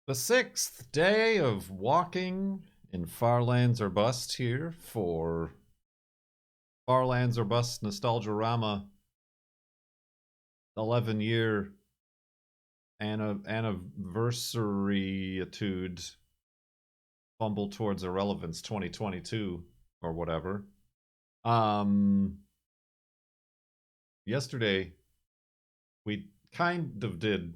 The 6th day of walking in Far Lands or Bust here for Far Lands or Bust Nostalgia-rama 11-year anniversary-atude Fumble Towards Irrelevance 2022 or whatever. Yesterday we kind of did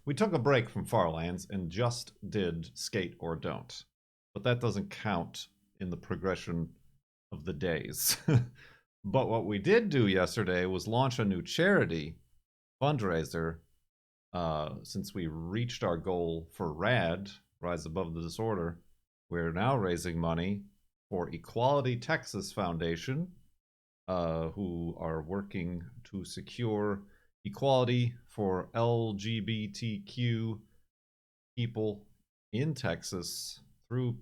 we took a break from Farlands and just did Skate or Don't. But that doesn't count in the progression of the days. But what we did do yesterday was launch a new charity fundraiser. Since we reached our goal for RAD, Rise Above the Disorder, we're now raising money for Equality Texas Foundation, who are working to secure equality for LGBTQ people in Texas through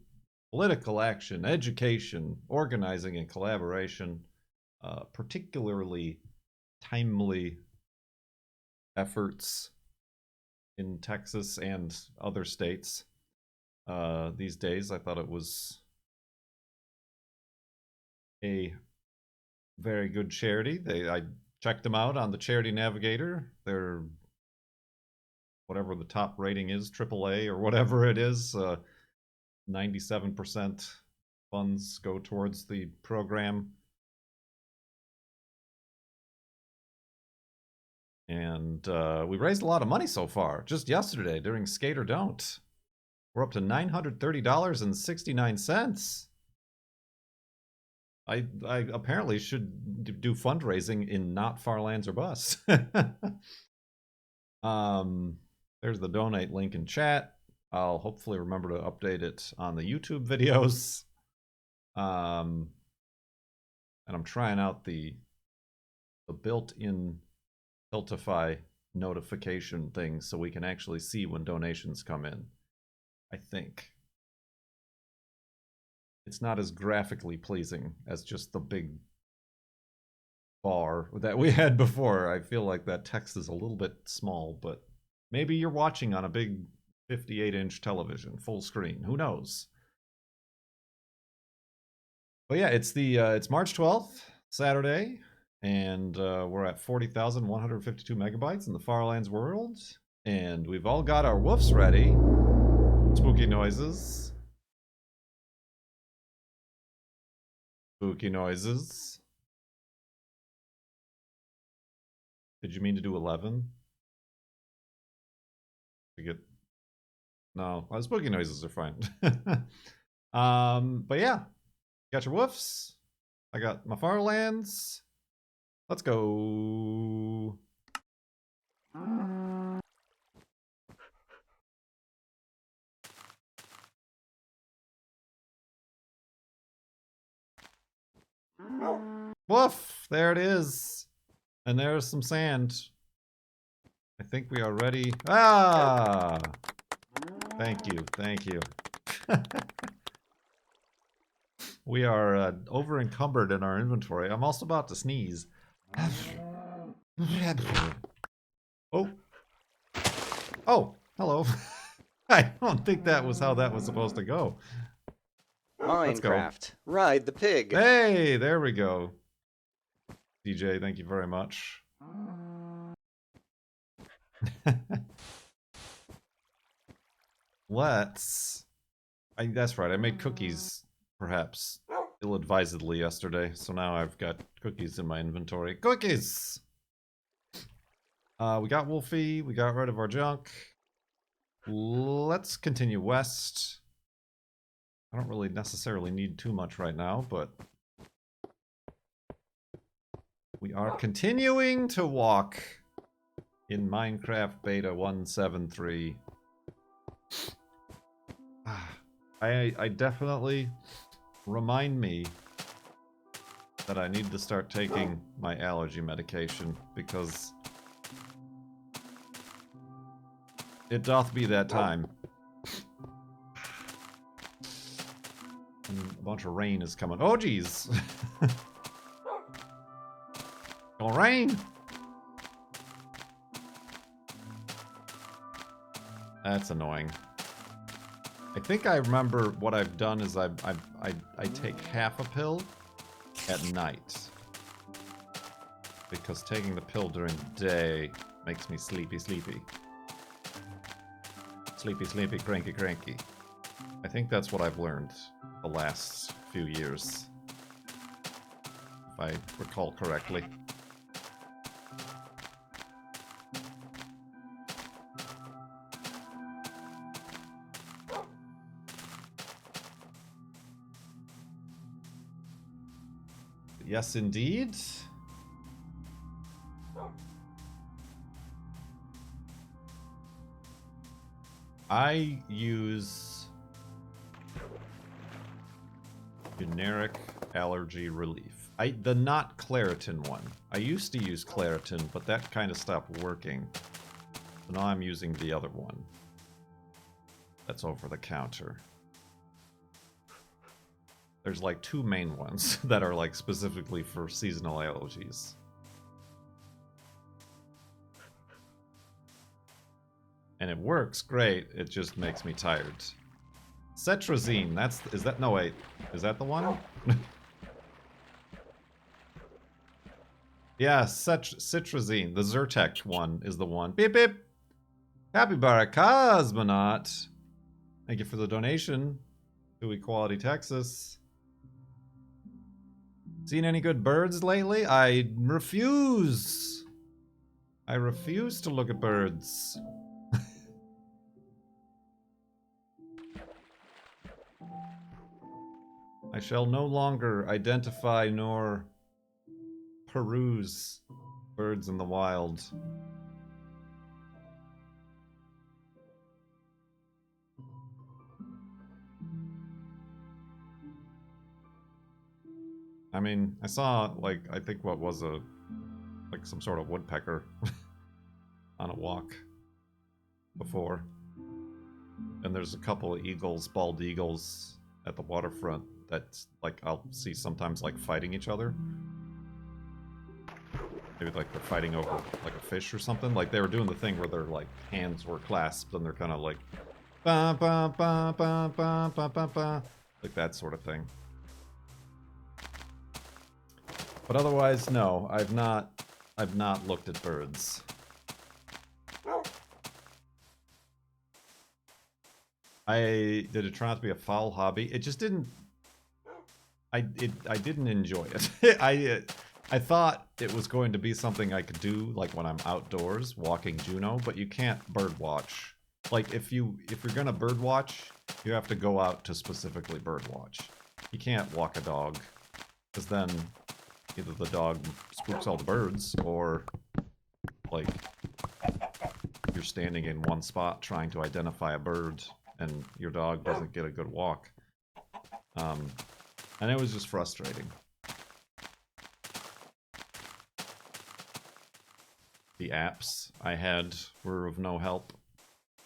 political action, education, organizing, and collaboration. Particularly timely efforts in Texas and other states these days. I thought it was a very good charity. I checked them out on the Charity Navigator. They're whatever the top rating is, AAA or whatever it is. 97% funds go towards the program. And we raised a lot of money so far. Just yesterday during Skate or Don't, we're up to $930.69. I apparently should do fundraising in not Far Lands or Bust. There's the donate link in chat. I'll hopefully remember to update it on the YouTube videos. And I'm trying out the built-in Tiltify notification thing so we can actually see when donations come in. I think it's not as graphically pleasing as just the big bar that we had before. I feel like that text is a little bit small, but maybe you're watching on a big 58-inch television, full screen. Who knows? But yeah, it's March 12th, Saturday, and we're at 40,152 megabytes in the Farlands world, and we've all got our woofs ready. Spooky noises. Spooky noises. Did you mean to do 11? To get... No, spooky noises are fine. But yeah, got your woofs. I got my Farlands. Let's go. Woof! There it is. And there's some sand. I think we are ready. Ah! Thank you, thank you. We are over encumbered in our inventory. I'm also about to sneeze. Oh. Oh, hello. I don't think that was how that was supposed to go. Minecraft. Ride the pig. Hey, there we go. DJ, thank you very much. That's right, I made cookies, perhaps, ill-advisedly yesterday, so now I've got cookies in my inventory. Cookies! We got Wolfie, we got rid of our junk. Let's continue west. I don't really necessarily need too much right now, but we are continuing to walk in Minecraft Beta 173. I definitely remind me that I need to start taking my allergy medication because it doth be that time. And a bunch of rain is coming. Oh, geez. Gonna rain. That's annoying. I think I remember what I've done is I take half a pill at night. Because taking the pill during the day makes me sleepy. Sleepy, cranky. I think that's what I've learned the last few years. If I recall correctly. Yes, indeed. I use generic allergy relief. The not Claritin one. I used to use Claritin, but that kind of stopped working. So now I'm using the other one. That's over the counter. There's like two main ones that are like specifically for seasonal allergies. And it works great, it just makes me tired. Cetrazine, no wait, is that the one? Yeah, Citrazine, the Zyrtec one is the one. Beep beep! Capybara Cosmonaut! Thank you for the donation to Equality, Texas. Seen any good birds lately? I refuse! I refuse to look at birds. I shall no longer identify nor peruse birds in the wild. I mean, I saw, like, I think what was like some sort of woodpecker on a walk before. And there's a couple of eagles, bald eagles, at the waterfront that, like, I'll see sometimes, like, fighting each other. Maybe, like, they're fighting over, like, a fish or something. Like, they were doing the thing where their, like, hands were clasped and they're kind of like, ba ba ba ba ba ba ba ba, like that sort of thing. But otherwise, no, I've not looked at birds. Did it turn out to be a foul hobby? It just didn't. I didn't enjoy it. I thought it was going to be something I could do, like when I'm outdoors walking Juno, but you can't bird watch. Like if you're gonna bird watch, you have to go out to specifically bird watch. You can't walk a dog, because then either the dog spooks all the birds, or like you're standing in one spot trying to identify a bird, and your dog doesn't get a good walk. And it was just frustrating. The apps I had were of no help,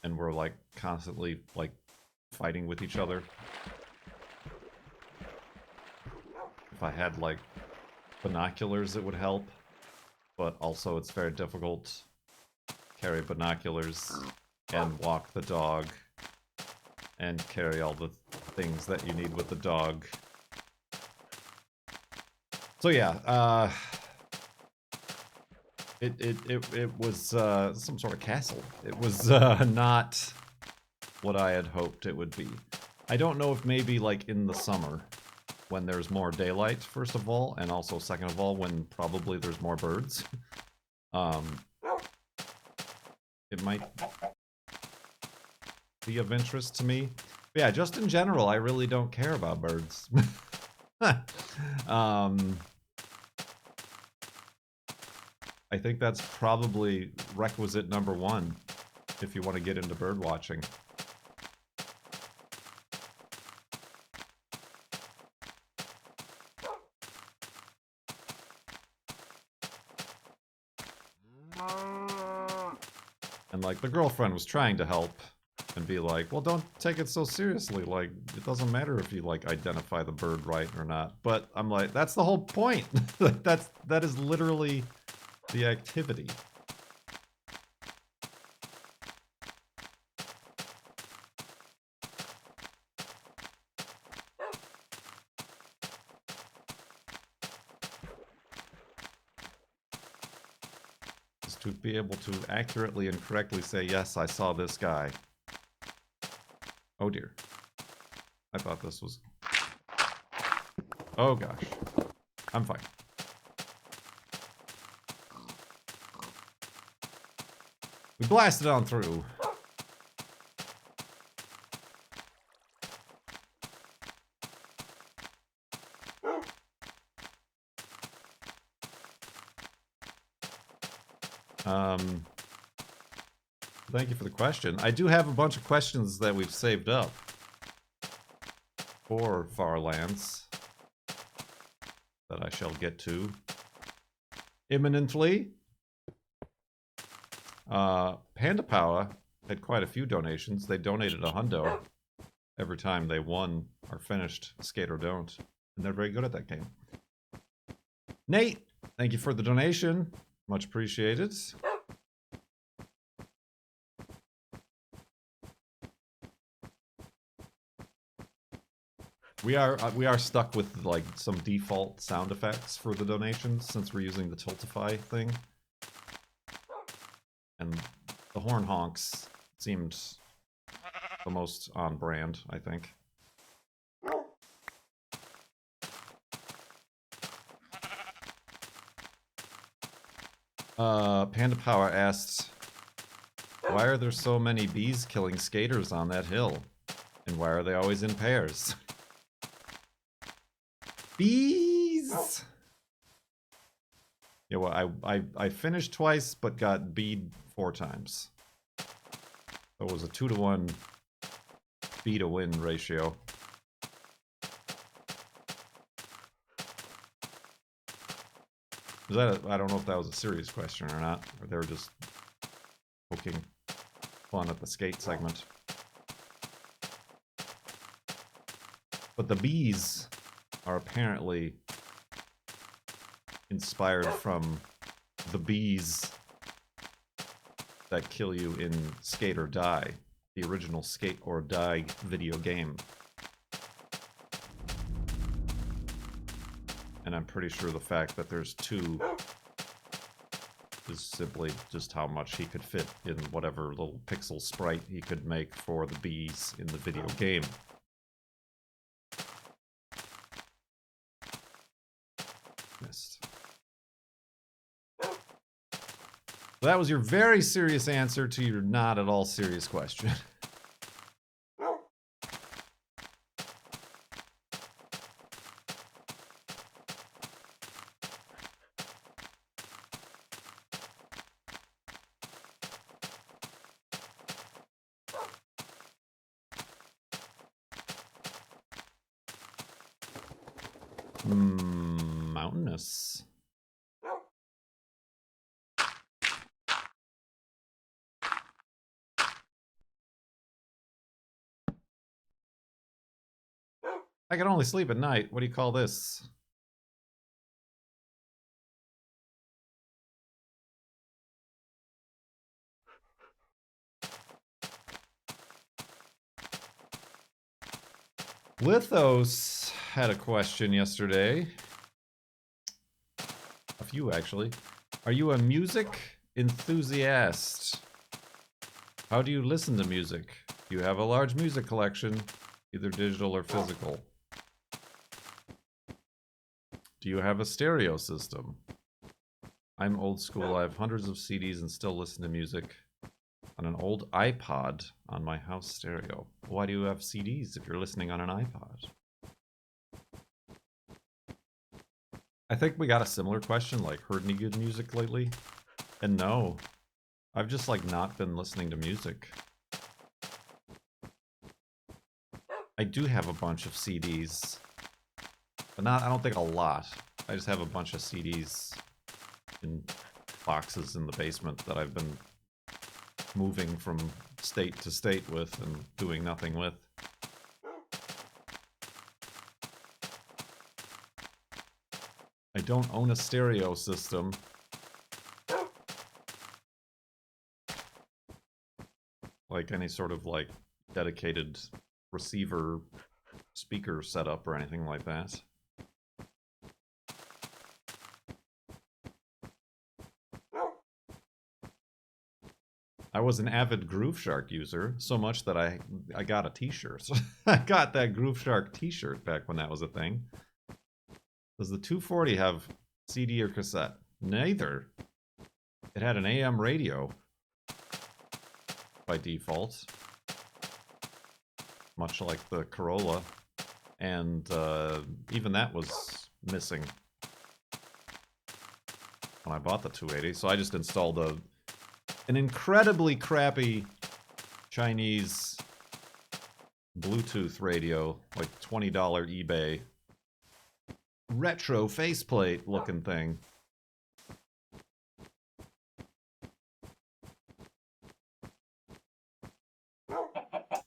and were like constantly like fighting with each other. If I had like binoculars, it would help, but also it's very difficult to carry binoculars and walk the dog and carry all the things that you need with the dog. So yeah, it was some sort of castle. It was not what I had hoped it would be. I don't know if maybe like in the summer, when there's more daylight, first of all, and also second of all, when probably there's more birds. It might be of interest to me. But yeah, just in general, I really don't care about birds. I think that's probably requisite number one if you want to get into bird watching. And like the girlfriend was trying to help and be like, well, don't take it so seriously. Like, it doesn't matter if you like identify the bird right or not. But I'm like, that's the whole point. That is literally the activity. to be able to accurately and correctly say, yes, I saw this guy. Oh dear. I thought this was... Oh gosh. I'm fine. We blasted on through. Thank you for the question. I do have a bunch of questions that we've saved up for Far Lands that I shall get to imminently. Panda Power had quite a few donations. They donated a hundo every time they won or finished Skate or Don't. And they're very good at that game. Nate, thank you for the donation. Much appreciated. We are stuck with like some default sound effects for the donations since we're using the Tiltify thing. And the horn honks seemed the most on brand, I think. Panda Power asked, why are there so many bees killing skaters on that hill? And why are they always in pairs? Bees! Yeah, well, I finished twice, but got beed 4 times. So it was a 2-to-1 bee to win ratio. Was that I don't know if that was a serious question or not, or they were just poking fun at the skate segment. But the bees are apparently inspired from the bees that kill you in Skate or Die, the original Skate or Die video game. And I'm pretty sure the fact that there's 2 is simply just how much he could fit in whatever little pixel sprite he could make for the bees in the video game. Missed. So that was your very serious answer to your not at all serious question. Mountainous. I can only sleep at night. What do you call this? Lithos had a question yesterday. A few, actually. Are you a music enthusiast? How do you listen to music? Do you have a large music collection, either digital or physical? Do you have a stereo system? I'm old school. I have hundreds of CDs and still listen to music on an old iPod on my house stereo. Why do you have CDs if you're listening on an iPod? I think we got a similar question, like, heard any good music lately? And no, I've just, like, not been listening to music. I do have a bunch of CDs, but I don't think a lot. I just have a bunch of CDs in boxes in the basement that I've been moving from state to state with and doing nothing with. I don't own a stereo system. Like any sort of like dedicated receiver speaker setup or anything like that. I was an avid Groove Shark user, so much that I got a t-shirt. I got that Groove Shark t-shirt back when that was a thing. Does the 240 have CD or cassette? Neither. It had an AM radio by default, much like the Corolla, and even that was missing when I bought the 280, so I just installed an incredibly crappy Chinese Bluetooth radio, like $20 eBay, retro faceplate looking thing.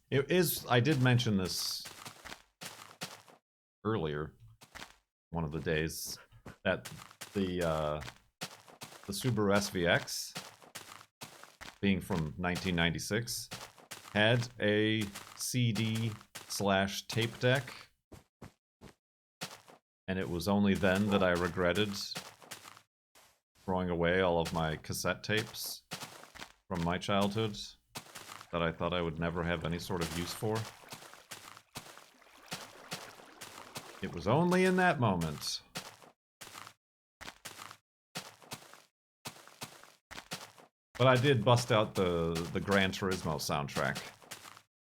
It is, I did mention this earlier, one of the days, that the Subaru SVX, being from 1996, had a CD/tape deck, and it was only then that I regretted throwing away all of my cassette tapes from my childhood that I thought I would never have any sort of use for. It was only in that moment. But I did bust out the Gran Turismo soundtrack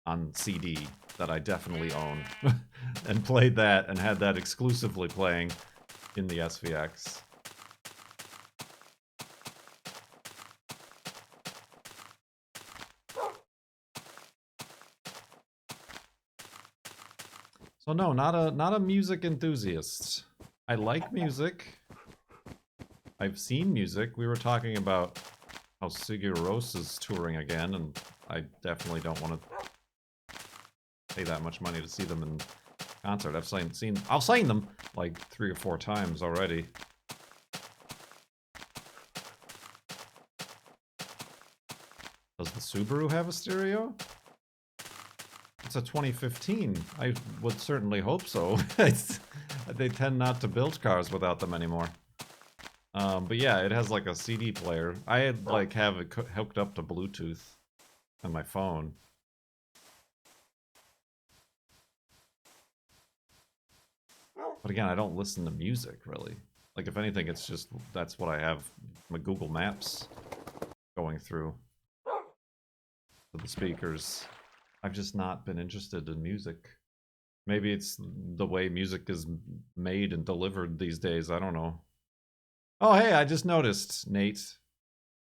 on CD that I definitely own, and played that and had that exclusively playing in the SVX. So no, not a music enthusiast. I like music. I've seen music. We were talking about how Sigur Rós is touring again, and I definitely don't want to pay that much money to see them in concert. I've seen them like 3 or 4 times already. Does the Subaru have a stereo? It's a 2015. I would certainly hope so. They tend not to build cars without them anymore. But yeah, it has like a CD player. I had like have it hooked up to Bluetooth on my phone. But again, I don't listen to music really. Like if anything, it's just that's what I have my Google Maps going through to the speakers. I've just not been interested in music. Maybe it's the way music is made and delivered these days. I don't know. Oh, hey, I just noticed, Nate.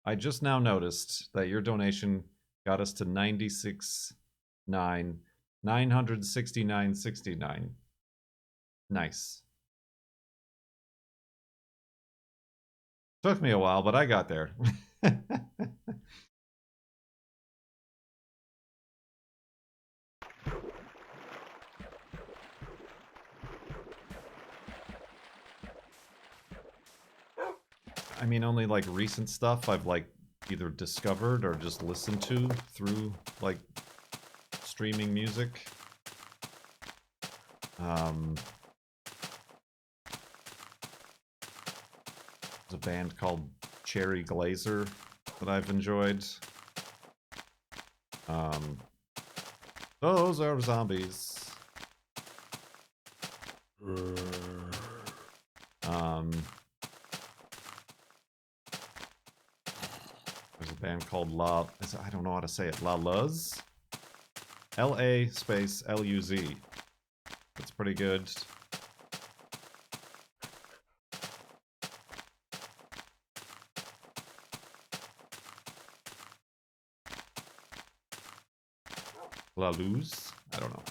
I just now noticed that your donation got us to 969.69. Nice. Took me a while, but I got there. I mean, only like recent stuff I've like either discovered or just listened to through like streaming music. There's a band called Cherry Glazer that I've enjoyed. Those are zombies. There's a band called I don't know how to say it. La Luz? L-A space L-U-Z. That's pretty good. La Luz? I don't know.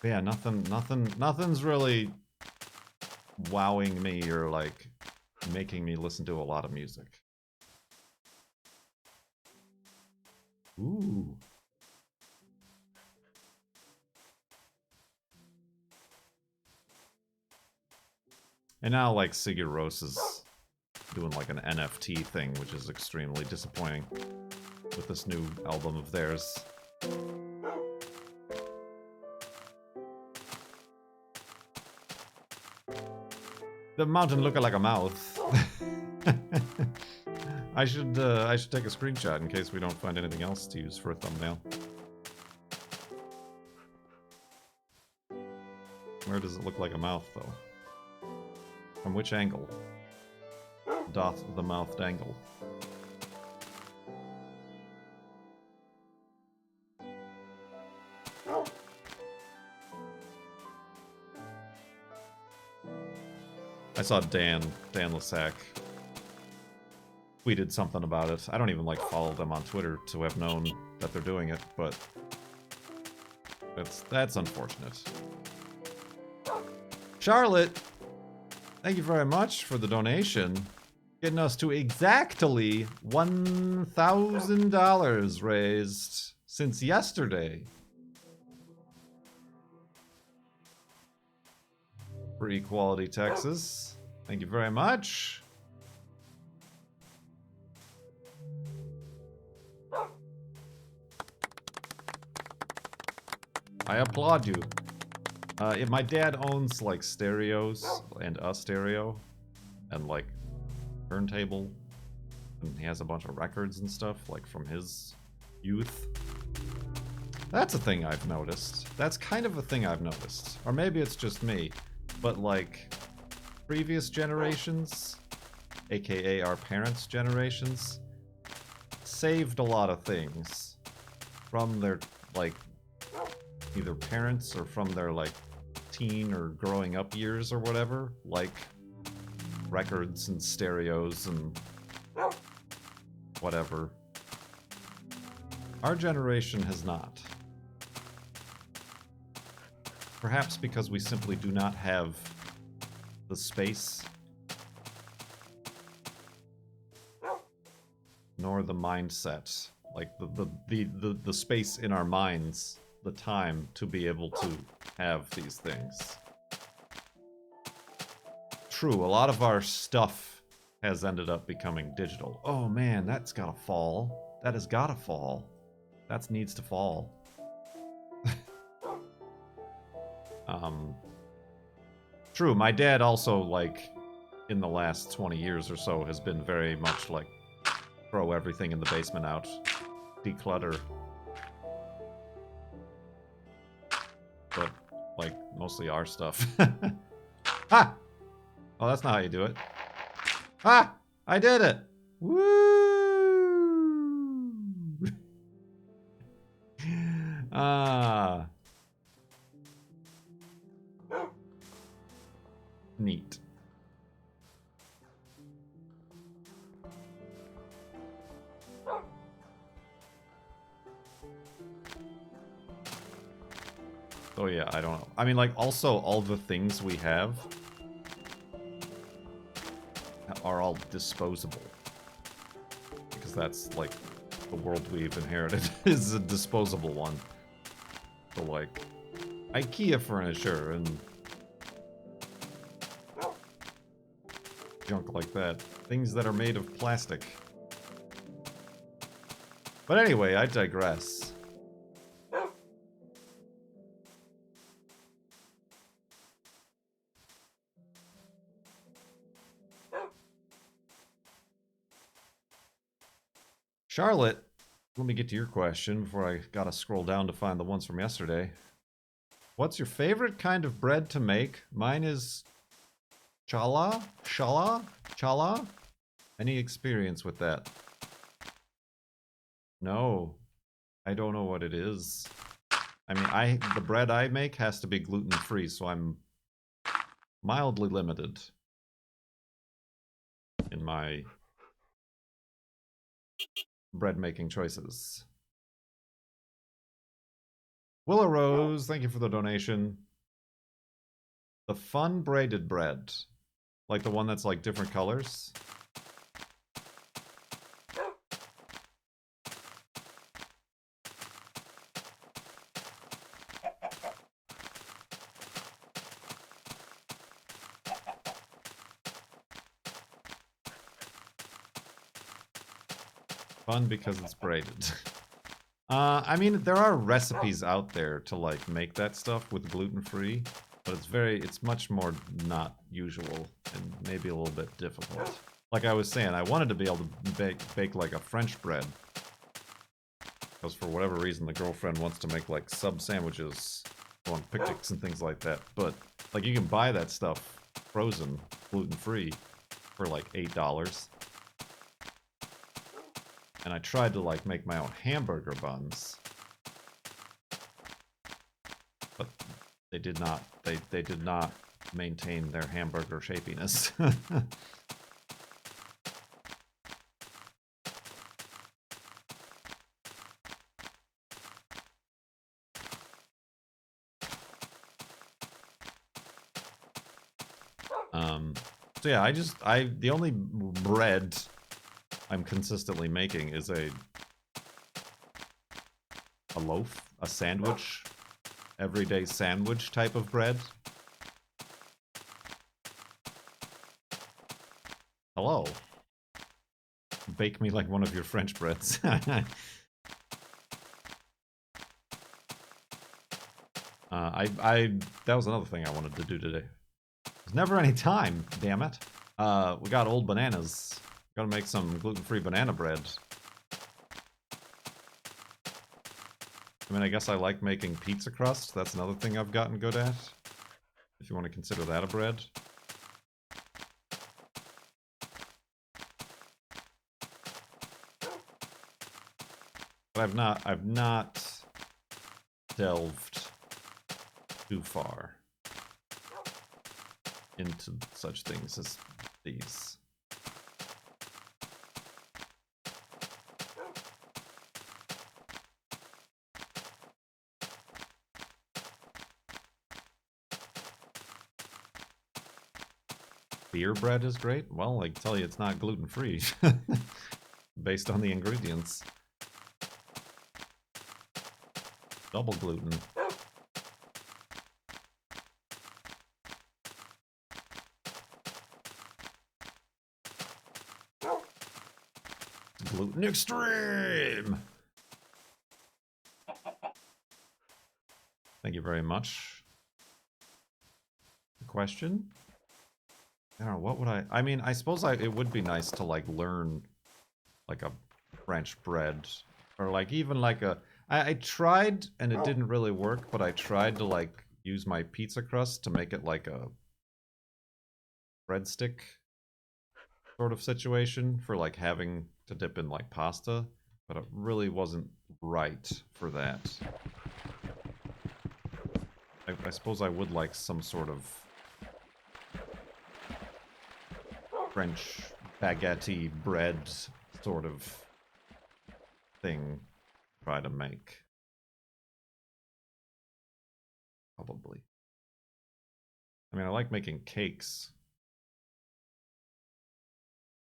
Yeah, nothing's really wowing me or like making me listen to a lot of music. Ooh. And now like Sigur Rós is doing like an NFT thing, which is extremely disappointing with this new album of theirs. The mountain looking like a mouth. I should take a screenshot in case we don't find anything else to use for a thumbnail. Where does it look like a mouth, though? From which angle doth the mouth dangle? I saw Dan Lasack tweeted something about it. I don't even like follow them on Twitter to have known that they're doing it, but that's unfortunate. Charlotte, thank you very much for the donation, getting us to exactly $1,000 raised since yesterday. For Equality, Texas. Thank you very much. I applaud you. If my dad owns like stereos and a stereo and like turntable, and he has a bunch of records and stuff like from his youth. That's a thing I've noticed. That's kind of a thing I've noticed. Or maybe it's just me. But like previous generations, aka our parents' generations, saved a lot of things from their like either parents or from their like teen or growing up years or whatever, like records and stereos and whatever. Our generation has not. Perhaps because we simply do not have the space nor the mindset, like the space in our minds, the time to be able to have these things. True, a lot of our stuff has ended up becoming digital. Oh man, that's gotta fall. That has gotta fall. That needs to fall. True, my dad also, like, in the last 20 years or so, has been very much like, throw everything in the basement out. Declutter. But, like, mostly our stuff. Ah! Oh, that's not how you do it. Ah! I did it! Woo! Ah. Neat. Oh yeah, I don't know. I mean, like, also, all the things we have are all disposable. Because that's, like, the world we've inherited is a disposable one. So, like, IKEA furniture and junk like that. Things that are made of plastic. But anyway, I digress. Charlotte, let me get to your question before I gotta scroll down to find the ones from yesterday. What's your favorite kind of bread to make? Mine is challah? Challah? Any experience with that? No. I don't know what it is. I mean, the bread I make has to be gluten-free, so I'm mildly limited in my bread making choices. Willow Rose, thank you for the donation. The fun braided bread. Like the one that's like different colors. Fun because it's braided. I mean, there are recipes out there to like make that stuff with gluten-free. But it's much more not usual and maybe a little bit difficult. Like I was saying, I wanted to be able to bake like a French bread. Because for whatever reason, the girlfriend wants to make like sub sandwiches on picnics and things like that. But like you can buy that stuff frozen, gluten-free, for like $8. And I tried to like make my own hamburger buns. But they did not they did not maintain their hamburger shapiness. So yeah, the only bread I'm consistently making is a loaf, a sandwich, everyday sandwich type of bread. Hello. Bake me like one of your French breads. That was another thing I wanted to do today. There's never any time, damn it. We got old bananas. Gotta make some gluten-free banana bread. I mean, I guess I like making pizza crust. That's another thing I've gotten good at. If you want to consider that a bread. But I've not delved too far into such things as these. Beer bread is great. Well, I tell you, it's not gluten-free. Based on the ingredients. Double gluten. Gluten extreme! Thank you very much. The question? I don't know, what would I mean, I suppose it would be nice to, like, learn, like, a French bread. Or, like, even, like, I tried, and it didn't really work, but I tried to, like, use my pizza crust to make it, like, a breadstick sort of situation for, like, having to dip in, like, pasta. But it really wasn't right for that. I suppose I would like some sort of French baguette bread sort of thing to try to make. Probably. I mean, I like making cakes.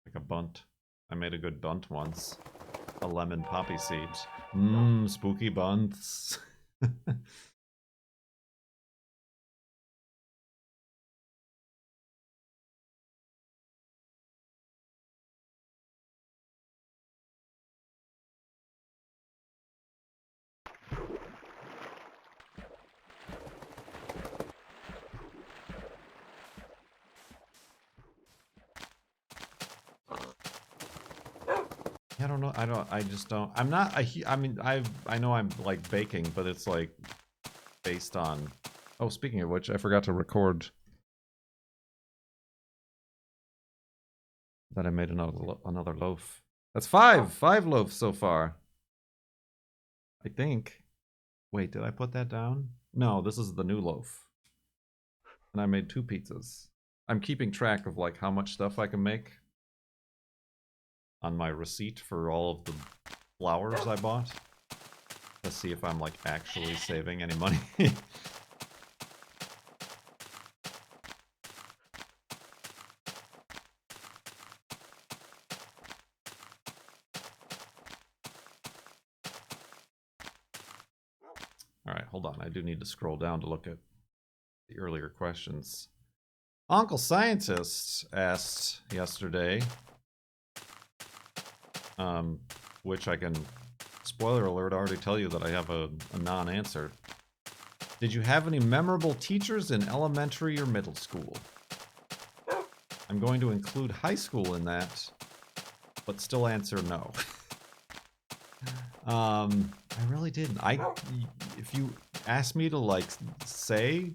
Like a bunt. I made a good bunt once. A lemon poppy seed. Mmm, spooky bunts. I don't know. I just don't. I'm not. I mean, I know I'm like baking, but it's like based on. Oh, speaking of which, I forgot to record that I made another loaf. That's five loaves so far. I think. Wait, did I put that down? No, this is the new loaf. And I made 2 pizzas. I'm keeping track of like how much stuff I can make on my receipt for all of the flours I bought. Let's see if I'm like actually saving any money. Alright, hold on. I do need to scroll down to look at the earlier questions. Uncle Scientist asked yesterday, which I can, spoiler alert, already tell you that I have a non-answer. Did you have any memorable teachers in elementary or middle school? I'm going to include high school in that, but still answer no. I really didn't. If you asked me to like say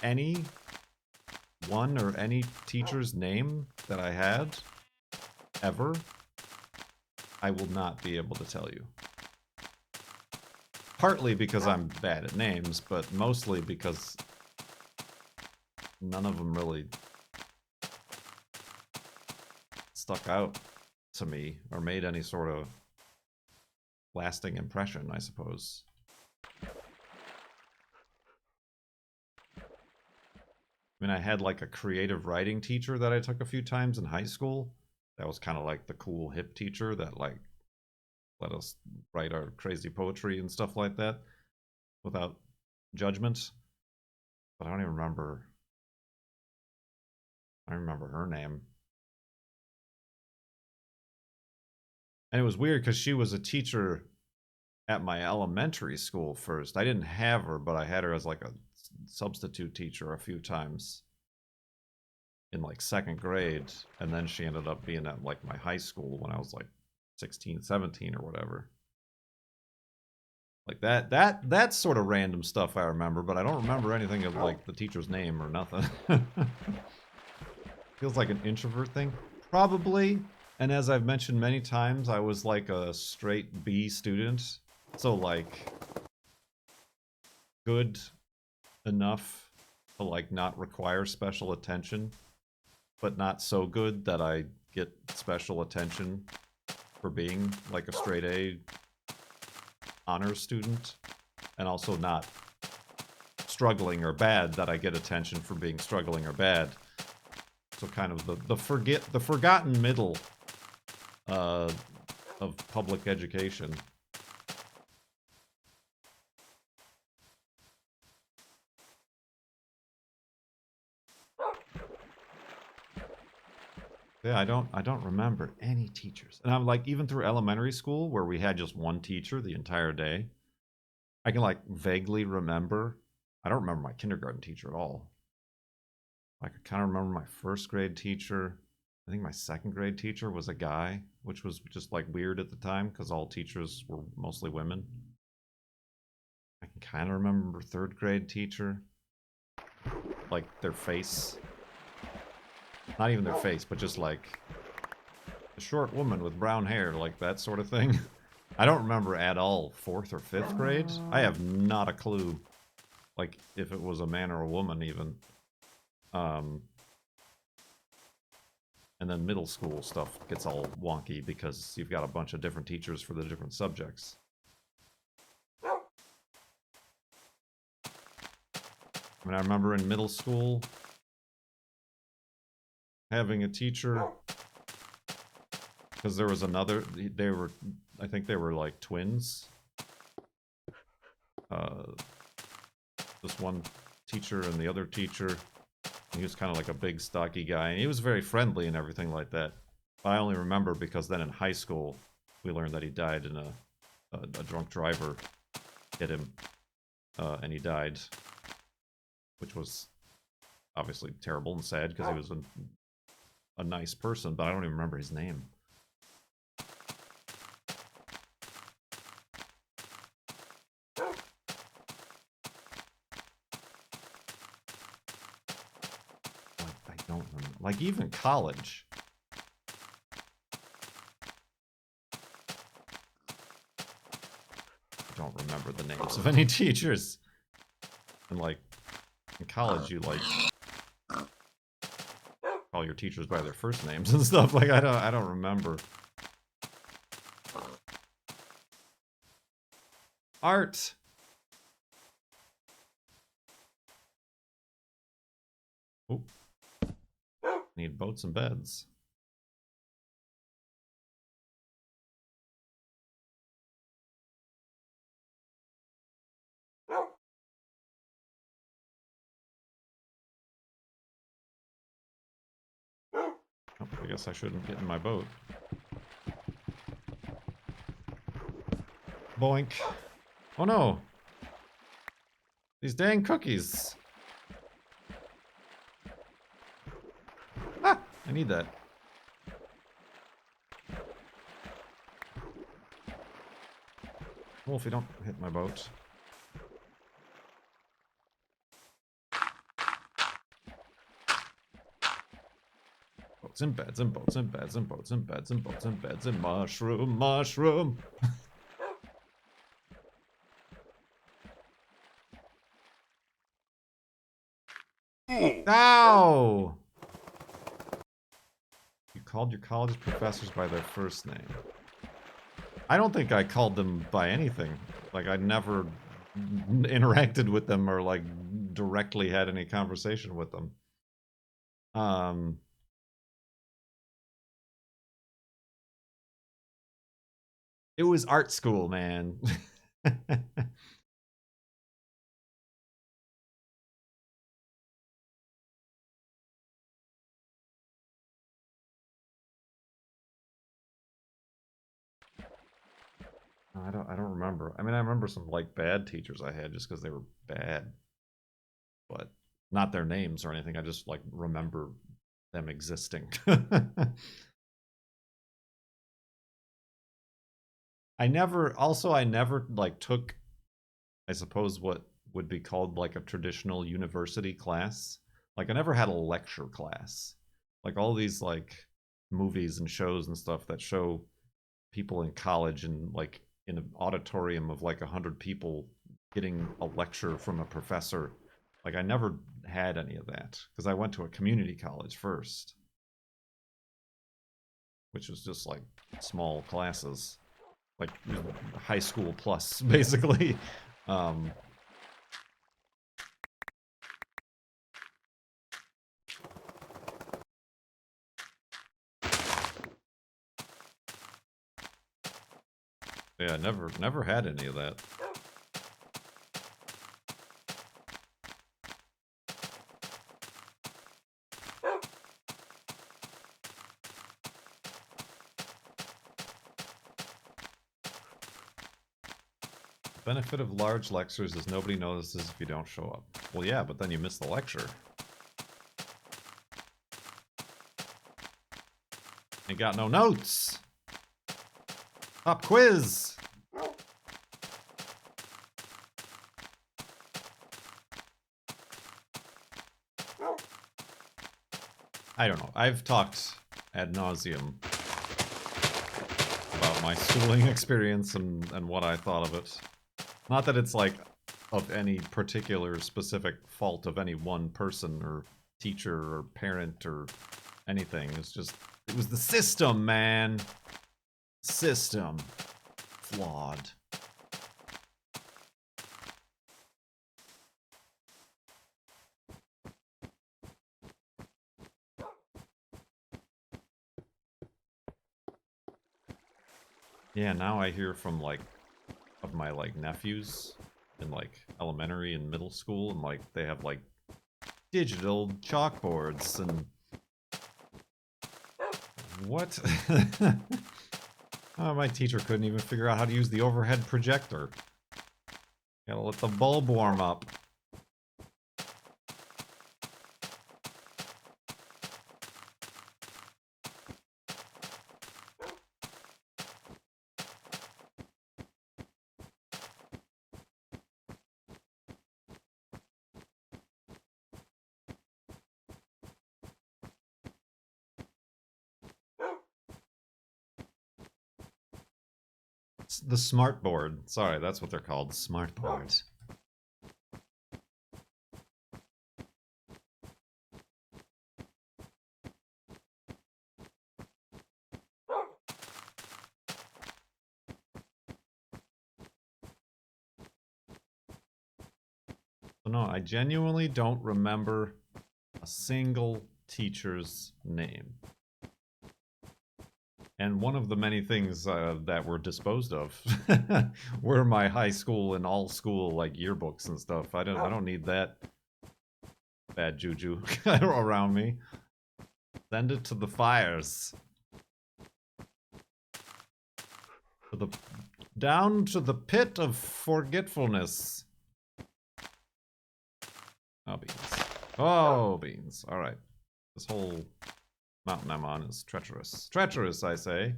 any one or any teacher's name that I had ever, I will not be able to tell you. Partly because I'm bad at names, but mostly because none of them really stuck out to me or made any sort of lasting impression, I suppose. I mean, I had like a creative writing teacher that I took a few times in high school. That was kind of like the cool hip teacher that like let us write our crazy poetry and stuff like that without judgment. But I don't even remember. I don't remember her name. And it was weird because she was a teacher at my elementary school first. I didn't have her, but I had her as like a substitute teacher a few times in like second grade. And then she ended up being at like my high school when I was like 16, 17 or whatever. Like that's sort of random stuff I remember, but I don't remember anything of like the teacher's name or nothing. Feels like an introvert thing. Probably. And as I've mentioned many times, I was like a straight B student. So like good enough to like not require special attention, but not so good that I get special attention for being like a straight A honors student, and also not struggling or bad that I get attention for being struggling or bad. So kind of the forgotten middle of public education. Yeah, I don't remember any teachers. And I'm like, even through elementary school where we had just one teacher the entire day, I can like vaguely remember. I don't remember my kindergarten teacher at all. Like, I kind of remember my first grade teacher. I think my second grade teacher was a guy, which was just like weird at the time because all teachers were mostly women. I can kind of remember third grade teacher. Like their face. Not even their face, but just like a short woman with brown hair, like that sort of thing. I don't remember at all fourth or fifth grade. I have not a clue. Like if it was a man or a woman even. And then middle school stuff gets all wonky because you've got a bunch of different teachers for the different subjects. I mean, I remember in middle school having a teacher because there was another, I think they were like twins. This one teacher and the other teacher. He was kind of like a big, stocky guy, and he was very friendly and everything like that. I only remember because then in high school, we learned that he died in a drunk driver hit him, and he died, which was obviously terrible and sad because he was a nice person, but I don't even remember his name. Like, even college. I don't remember the names of any teachers. And, like, in college, you, like, call your teachers by their first names and stuff. Like, I don't remember. Art! Oh. Need boats and beds. Oh, I guess I shouldn't get in my boat. Boink. Oh no! These dang cookies. Ah, I need that. Wolfie, don't hit my boat. Boats and beds and boats and beds and boats and beds and boats and beds and mushroom, mushroom. Ow! You called your college professors by their first name. I don't think I called them by anything. Like, I never interacted with them or, like, directly had any conversation with them. It was art school, man. I don't remember. I mean, I remember some like bad teachers I had just because they were bad, but not their names or anything. I just like remember them existing. I never like took, I suppose, what would be called like a traditional university class. Like I never had a lecture class. Like all these like movies and shows and stuff that show people in college and like in an auditorium of like 100 people getting a lecture from a professor. Like I never had any of that because I went to a community college first, which was just like small classes, like high school plus basically. um yeah, never had any of that. Benefit of large lectures is nobody notices if you don't show up. Well, yeah, but then you miss the lecture. You got no notes. Pop quiz. I don't know. I've talked ad nauseum about my schooling experience and what I thought of it. Not that it's like of any particular specific fault of any one person or teacher or parent or anything. It's just, it was the system, man. System. Flawed. Yeah, now I hear from like of my like nephews in like elementary and middle school, and like they have like digital chalkboards and what? Oh, my teacher couldn't even figure out how to use the overhead projector. Gotta let the bulb warm up. The smart board. Sorry, that's what they're called. Smart boards. So no, I genuinely don't remember a single teacher's name. And one of the many things that were disposed of were my high school and all school like yearbooks and stuff. I don't need that bad juju around me. Send it to the fires. To the down to the pit of forgetfulness. Oh, beans. Oh, beans. Alright. This whole mountain I'm on is treacherous. Treacherous, I say.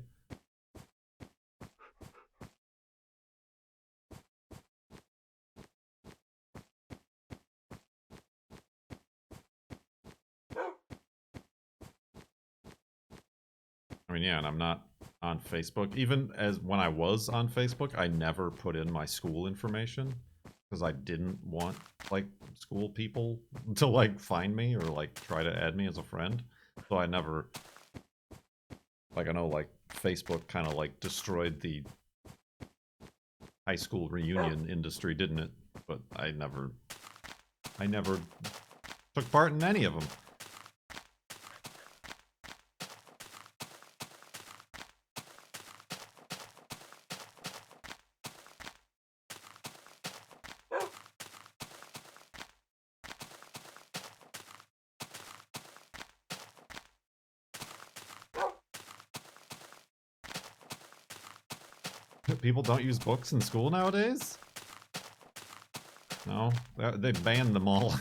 I mean, yeah, and I'm not on Facebook. Even as when I was on Facebook, I never put in my school information because I didn't want, like, school people to, like, find me or, like, try to add me as a friend. So I never, like, I know, like, Facebook kind of, like, destroyed the high school reunion industry, didn't it? But I never took part in any of them. People don't use books in school nowadays? No, they banned them all.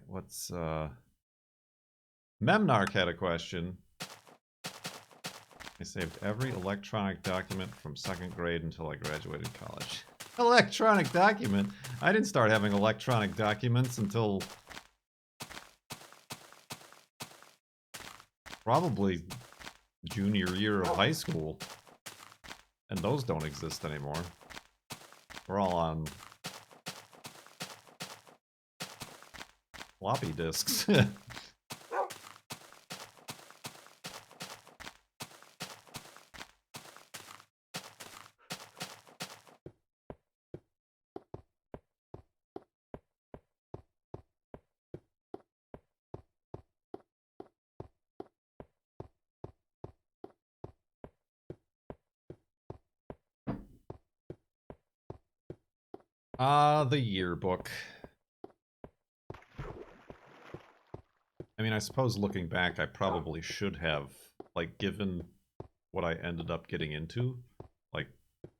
What's, Memnarch had a question. I saved every electronic document from 2nd grade until I graduated college. Electronic document? I didn't start having electronic documents until probably junior year of high school. And those don't exist anymore. We're all on floppy disks. The yearbook. I mean, I suppose looking back, I probably should have, like, given what I ended up getting into, like,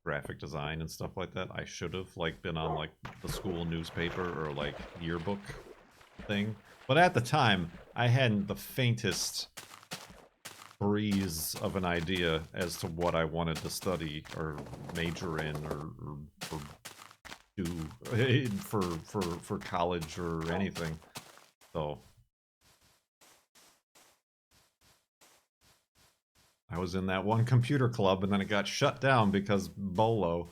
graphic design and stuff like that, I should have, like, been on, like, the school newspaper or, like, yearbook thing. But at the time, I hadn't the faintest breeze of an idea as to what I wanted to study or major in or do for college or anything. So I was in that one computer club and then it got shut down because Bolo.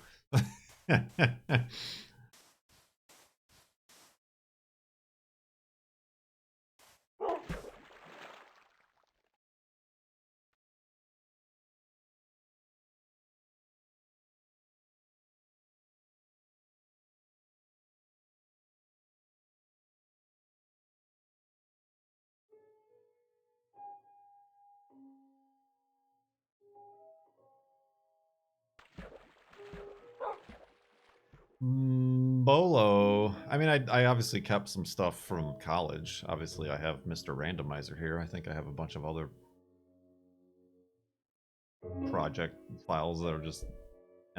Bolo. I mean, I obviously kept some stuff from college. Obviously, I have Mr. Randomizer here. I think I have a bunch of other project files that are just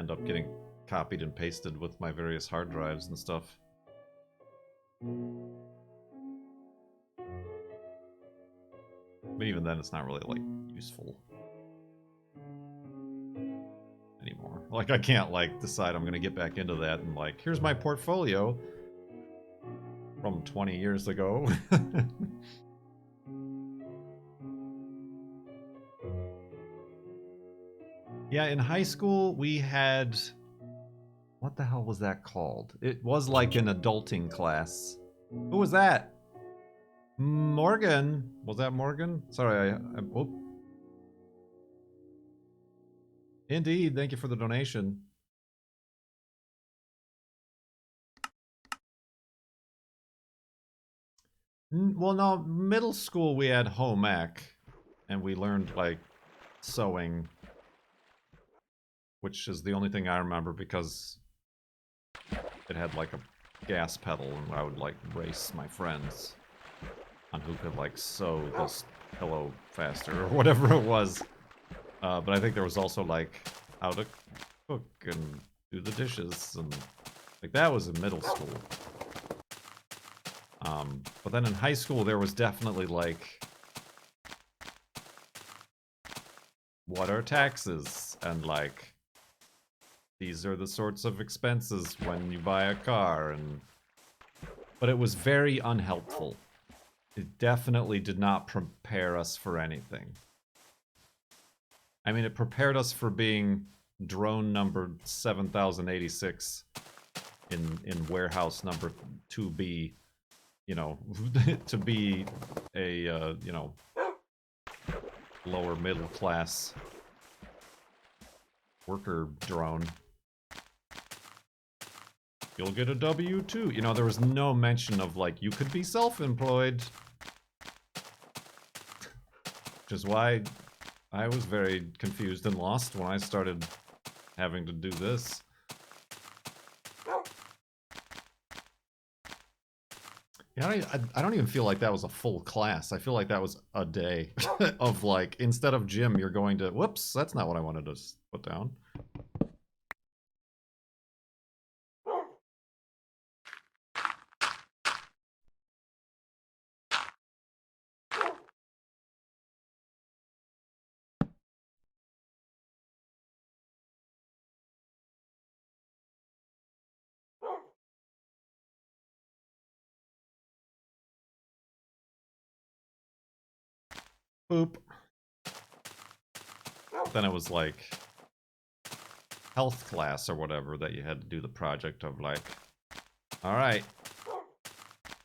end up getting copied and pasted with my various hard drives and stuff. But even then, it's not really, like, useful anymore. Like, I can't, like, decide I'm gonna get back into that and, like, here's my portfolio from 20 years ago. Yeah, in high school, we had... What the hell was that called? It was like an adulting class. Who was that? Morgan. Was that Morgan? Sorry, oh. Indeed, thank you for the donation. Well, no, middle school we had home ec, and we learned, like, sewing, which is the only thing I remember because it had, like, a gas pedal, and I would, like, race my friends on who could, like, sew this pillow faster, or whatever it was. But I think there was also, like, how to cook and do the dishes, and Like, that was in middle school. But then in high school, there was definitely, like, what are taxes? And, like, these are the sorts of expenses when you buy a car, and... But it was very unhelpful. It definitely did not prepare us for anything. I mean, it prepared us for being drone number 7086 in warehouse number 2B, you know, to be a, you know, lower middle class worker drone. You'll get a W-2. You know, there was no mention of, like, you could be self-employed. Which is why I was very confused and lost when I started having to do this. Yeah, I don't even feel like that was a full class. I feel like that was a day of, like, instead of gym, you're going to... Whoops, that's not what I wanted to put down. Boop. Then it was, like, health class or whatever that you had to do the project of, like, alright,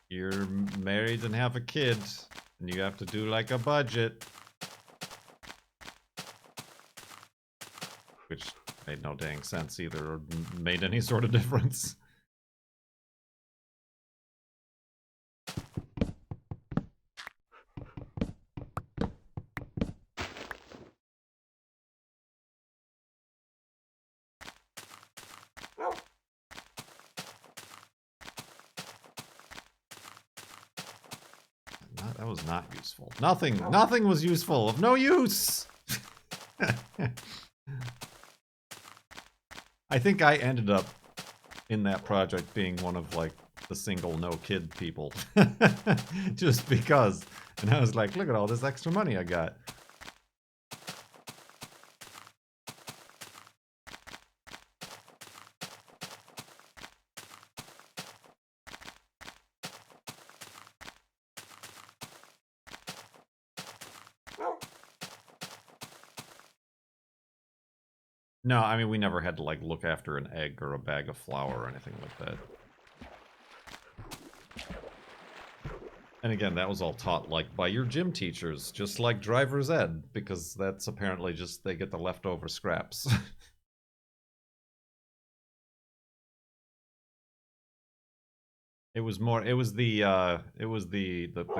you're married and have a kid, and you have to do, like, a budget. Which made no dang sense either, or made any sort of difference. That was not useful. Nothing was useful. Of no use! I think I ended up in that project being one of, like, the single no-kid people. Just because. And I was like, look at all this extra money I got. No, I mean, we never had to, like, look after an egg or a bag of flour or anything like that. And again, that was all taught, like, by your gym teachers, just like driver's ed, because that's apparently just, they get the leftover scraps. It was more, it was the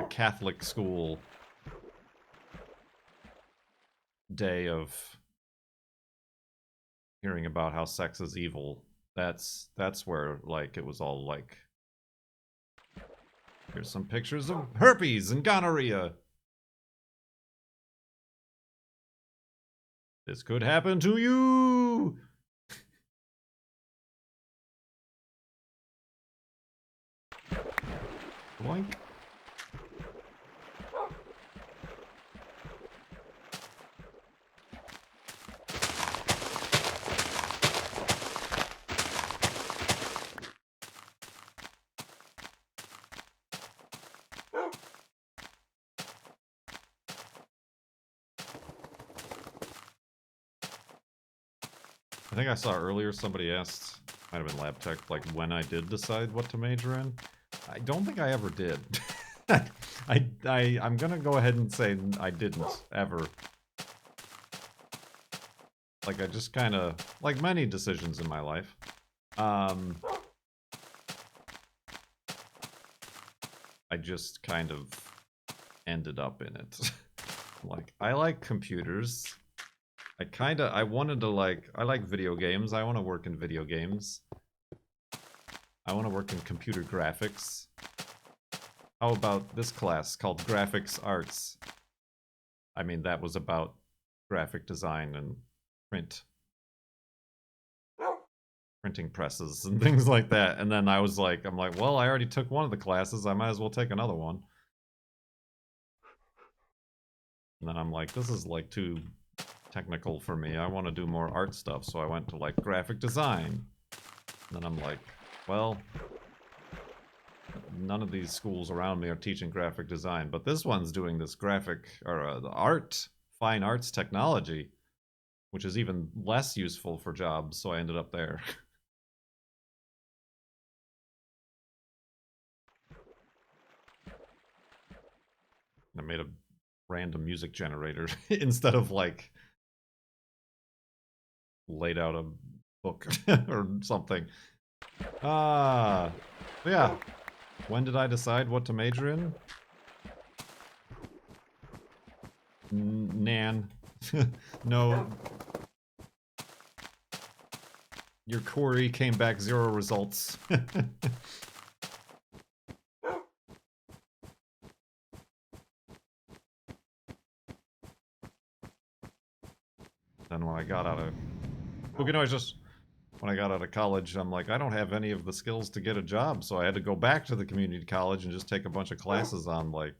Catholic school day of hearing about how sex is evil. That's where, like, it was all like, here's some pictures of herpes and gonorrhea. This could happen to you! Boink. I think I saw earlier somebody asked, might have been Lab Tech, like, when I did decide what to major in. I don't think I ever did. I'm gonna go ahead and say I didn't, ever. Like, I just kinda, like many decisions in my life, I just kind of ended up in it. Like, I like computers. I wanted to, like, I like video games. I want to work in video games. I want to work in computer graphics. How about this class called Graphics Arts? I mean, that was about graphic design and print. printing presses and things like that. And then I was like, I'm like, well, I already took one of the classes. I might as well take another one. And then I'm like, this is like too technical for me. I want to do more art stuff. So I went to like graphic design. And then I'm like, well, none of these schools around me are teaching graphic design, but this one's doing this graphic or the art, fine arts technology, which is even less useful for jobs. So I ended up there. I made a random music generator instead of like laid out a book or something. Yeah. When did I decide what to major in? Nan. No. Your query came back 0 results. Then when I got out of... Well, you know, when I got out of college, I'm like, I don't have any of the skills to get a job, so I had to go back to the community college and just take a bunch of classes on, like,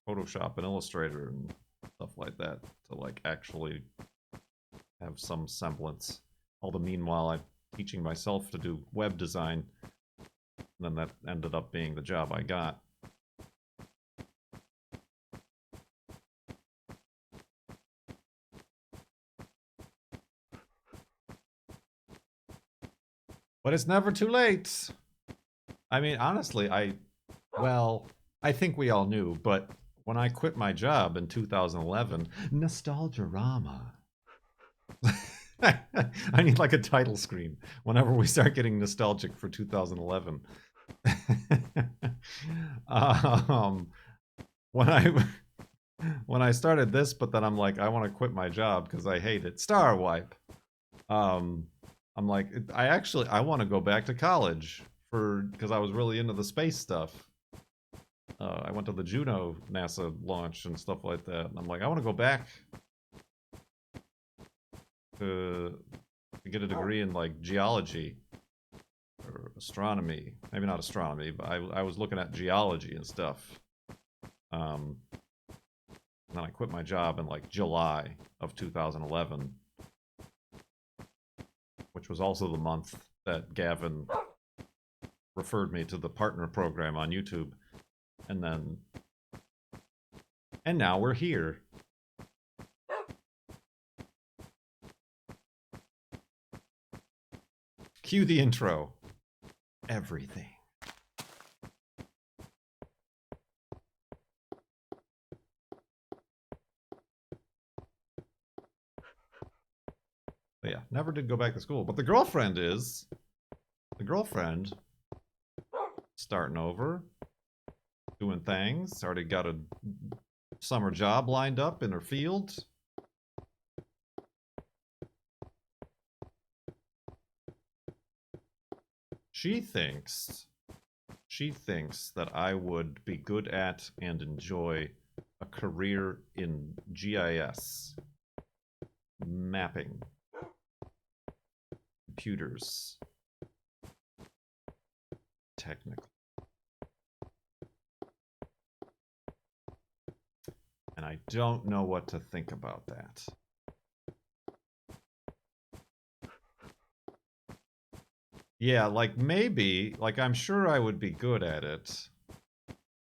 Photoshop and Illustrator and stuff like that to, like, actually have some semblance. All the meanwhile, I'm teaching myself to do web design, and then that ended up being the job I got. But it's never too late. I mean, honestly, well, I think we all knew, but when I quit my job in 2011, Nostalgia-rama. I need like a title screen whenever we start getting nostalgic for 2011. When I started this, but then I'm like, I want to quit my job because I hate it. Star wipe. I'm like, I want to go back to college because I was really into the space stuff. I went to the Juno NASA launch and stuff like that, and I'm like, I want to go back to get a degree in like geology or astronomy. Maybe not astronomy, but I was looking at geology and stuff. And then I quit my job in like July of 2011, which was also the month that Gavin referred me to the partner program on YouTube. And now we're here. Cue the intro. Everything. But yeah, never did go back to school. But the girlfriend starting over, doing things, already got a summer job lined up in her field. She thinks that I would be good at and enjoy a career in GIS, mapping, computers, technical. And I don't know what to think about that. Yeah, like maybe, like I'm sure I would be good at it.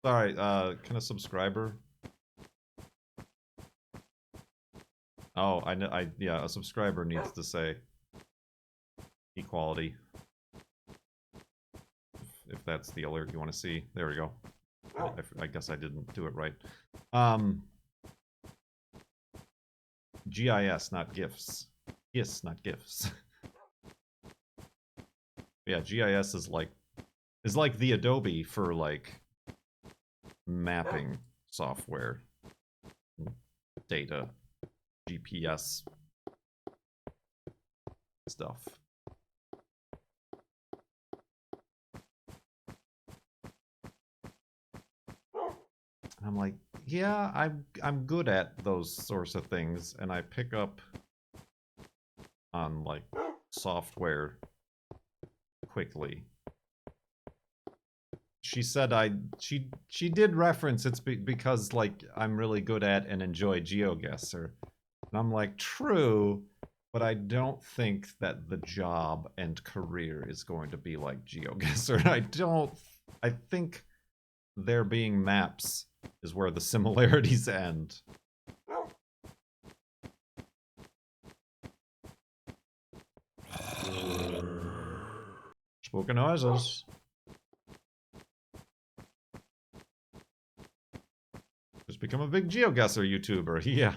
Sorry, can a subscriber? Oh, yeah, a subscriber needs to say equality. If that's the alert you want to see. There we go. I guess I didn't do it right. GIS, not GIFs. GIS, not GIFs. Yeah, GIS is like the Adobe for like mapping software, data, GPS stuff. And I'm like, yeah, I'm good at those sorts of things, and I pick up on like software quickly. She said she did reference it's because like I'm really good at and enjoy GeoGuessr. And I'm like, true, but I don't think that the job and career is going to be like GeoGuessr. I think there being maps is where the similarities end. Spooky noises. Just become a big GeoGuessr YouTuber. Yeah.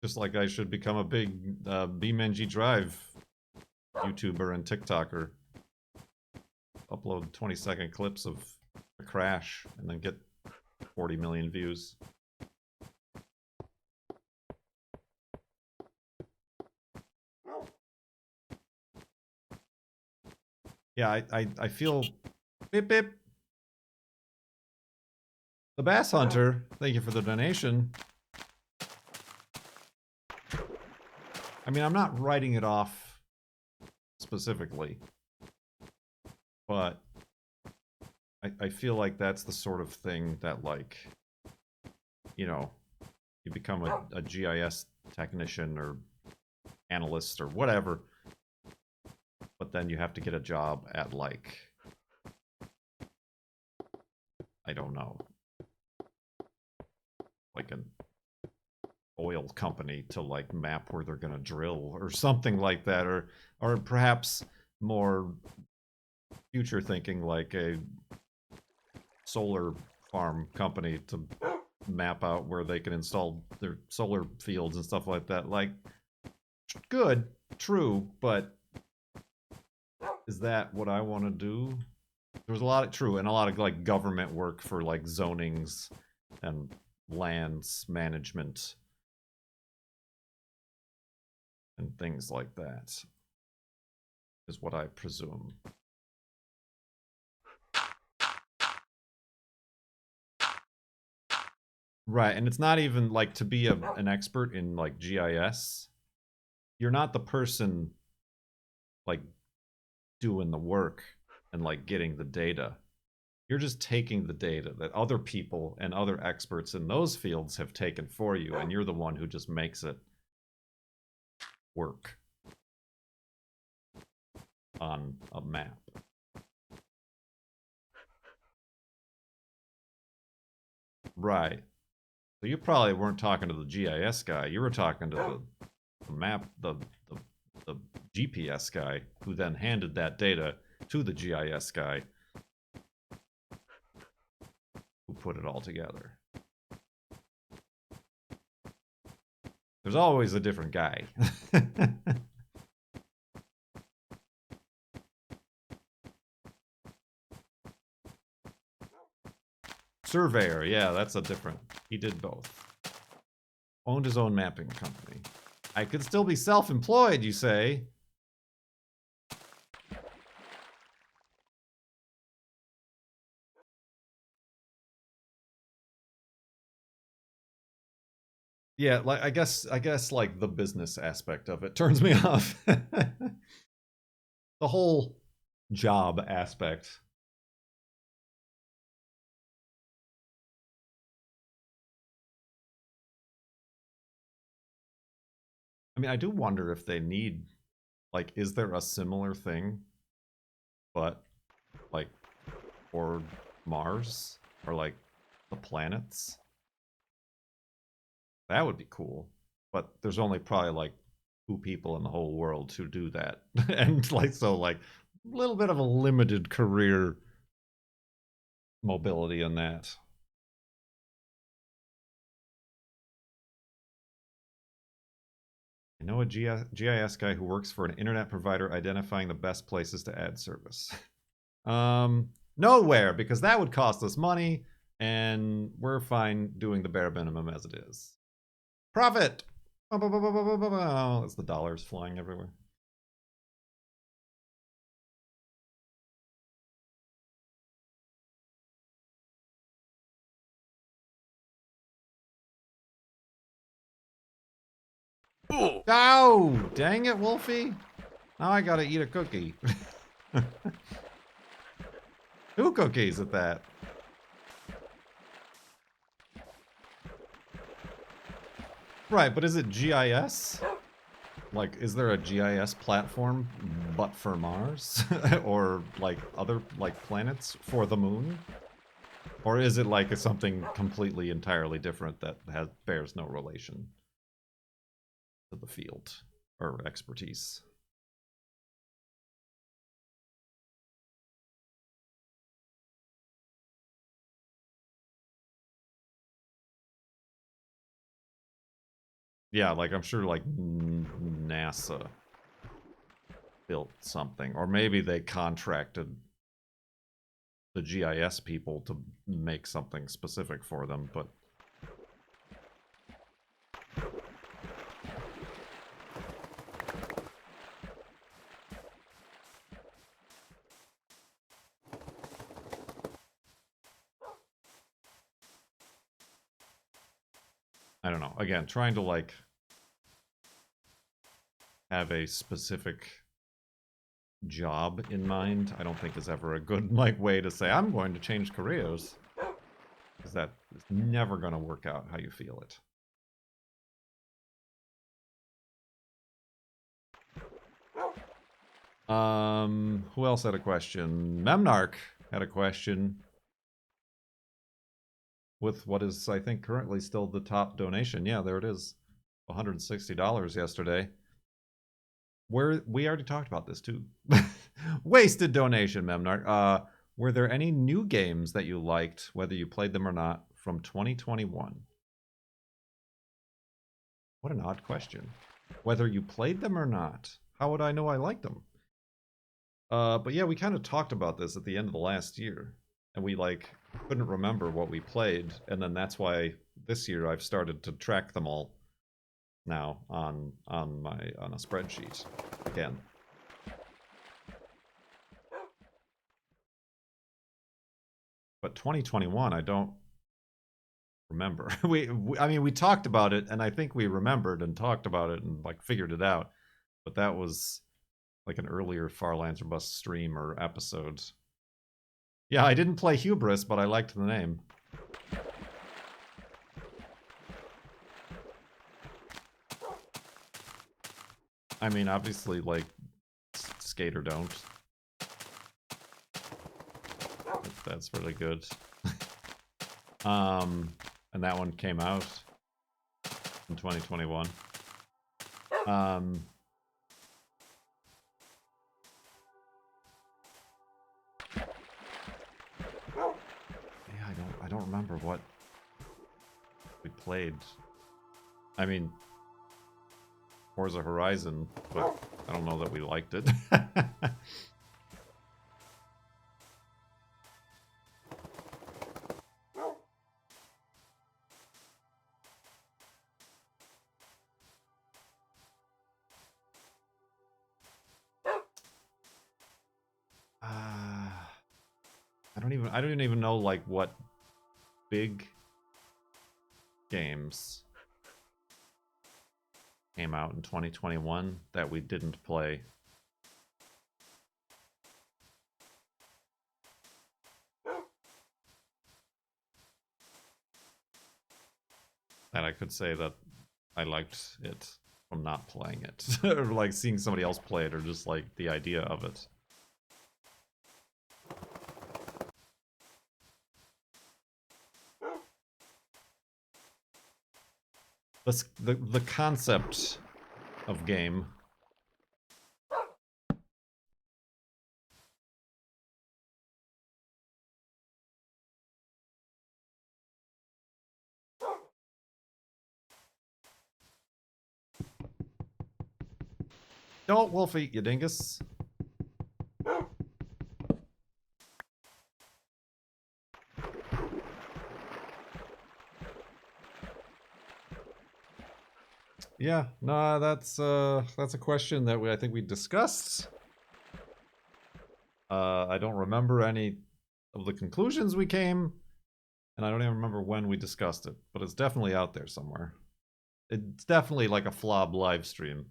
Just like I should become a big BeamNG Drive YouTuber and TikToker. Upload 20-second clips of a crash and then get 40 million views. Yeah, I feel... Beep, beep. The Bass Hunter, thank you for the donation. I mean, I'm not writing it off specifically, but I feel like that's the sort of thing that, like, you know, you become a GIS technician or analyst or whatever, but then you have to get a job at, like, I don't know, like an oil company to like map where they're gonna drill or something like that, or perhaps more future thinking, like a solar farm company to map out where they can install their solar fields and stuff like that. Like, good, true, but is that what I want to do? There's a lot of true and a lot of like government work for like zonings and lands management and things like that, is what I presume. Right, and it's not even like to be an expert in like GIS. You're not the person like doing the work and like getting the data. You're just taking the data that other people and other experts in those fields have taken for you, and you're the one who just makes it work on a map. Right. So you probably weren't talking to the GIS guy. You were talking to the map, the GPS guy, who then handed that data to the GIS guy, who put it all together. There's always a different guy. Surveyor, yeah, that's a different... He did both. Owned his own mapping company. I could still be self-employed, you say? Yeah, like I guess like the business aspect of it turns me off. The whole job aspect. I mean, I do wonder if they need, like, is there a similar thing, but like for Mars or like the planets? That would be cool. But there's only probably like 2 people in the whole world who do that. And like, so like a little bit of a limited career mobility in that. I know a GIS guy who works for an internet provider identifying the best places to add service. Nowhere, because that would cost us money, and we're fine doing the bare minimum as it is. Profit! That's the dollars flying everywhere. Oh, dang it, Wolfie. Now I gotta eat a cookie. 2 cookies at that. Right, but is it GIS? Like, is there a GIS platform but for Mars? Or, like, other, like, planets for the moon? Or is it, like, something completely, entirely different that bears no relation to the field or expertise? Yeah, like, I'm sure, like, NASA built something. Or maybe they contracted the GIS people to make something specific for them, but... I don't know. Again, trying to, like, have a specific job in mind, I don't think is ever a good, like, way to say, I'm going to change careers. Because that is never going to work out how you feel it. Who else had a question? Memnarch had a question. With what is, I think, currently still the top donation. Yeah, there it is. $160 yesterday. We already talked about this too. Wasted donation, Memnarch. Were there any new games that you liked, whether you played them or not, from 2021? What an odd question. Whether you played them or not, how would I know I liked them? But yeah, we kind of talked about this at the end of the last year, and we, like, couldn't remember what we played, and then that's why this year I've started to track them all now on a spreadsheet again. But 2021, I don't remember. I mean, we talked about it, and I think we remembered and talked about it and, like, figured it out. But that was like an earlier Farlands or Bust stream or episode. Yeah, I didn't play Hubris, but I liked the name. I mean, obviously, like, skate or don't. That's really good. And that one came out in 2021. Yeah, I don't remember what we played. I mean, Forza Horizon, but I don't know that we liked it. I don't even know, like, what big games came out in 2021 that we didn't play. And I could say that I liked it from not playing it. Or, like, seeing somebody else play it, or just, like, the idea of it. The concept of game. Don't wolf eat, you dingus. Yeah, no, that's a question that I think we discussed. I don't remember any of the conclusions we came, and I don't even remember when we discussed it, but it's definitely out there somewhere. It's definitely like a FLoB live stream.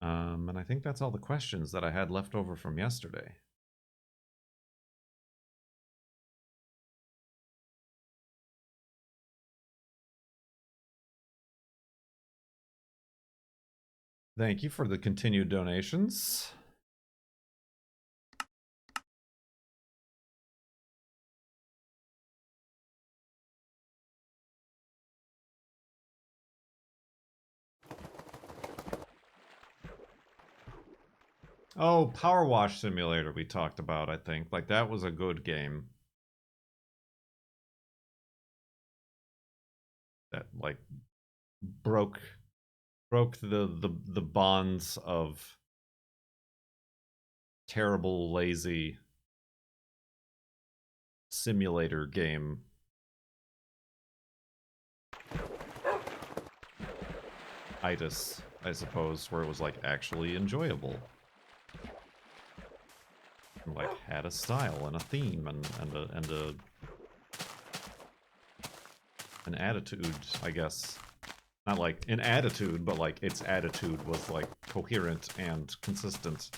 And I think that's all the questions that I had left over from yesterday. Thank you for the continued donations. Oh, Power Wash Simulator we talked about, I think. Like, that was a good game. That, like, broke the bonds of terrible, lazy simulator game. Itis, I suppose, where it was, like, actually enjoyable. And, like, had a style and a theme and an attitude, I guess. Not like an attitude, but like its attitude was like coherent and consistent.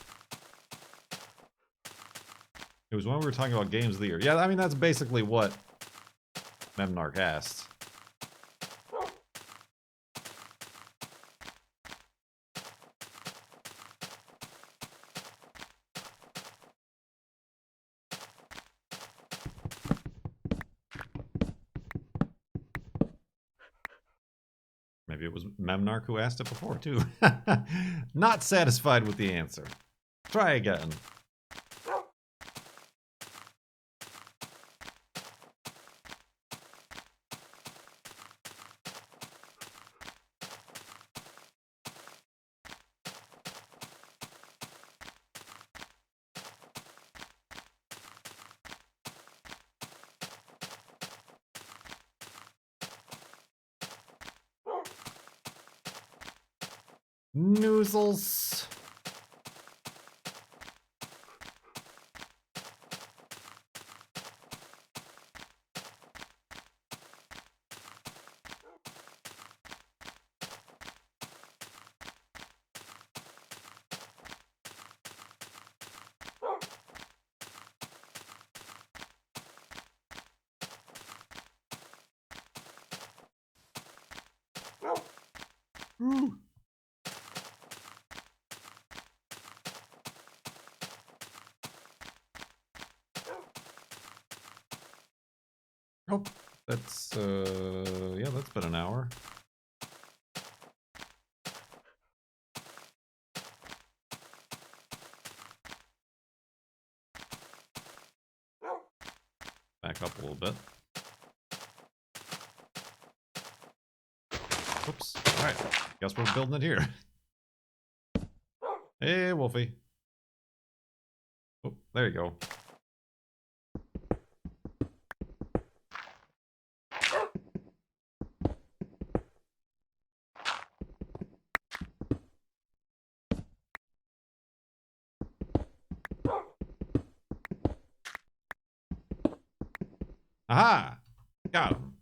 It was when we were talking about games of the year. Yeah, I mean, that's basically what Memnarch asked. Maybe it was Memnarch who asked it before, too. Not satisfied with the answer. Try again. Noozles. Ooh. Oh, that's, yeah, that's been an hour. Back up a little bit. Oops. Alright. Guess we're building it here. Hey, Wolfie. Oh, there you go. Aha! Got him.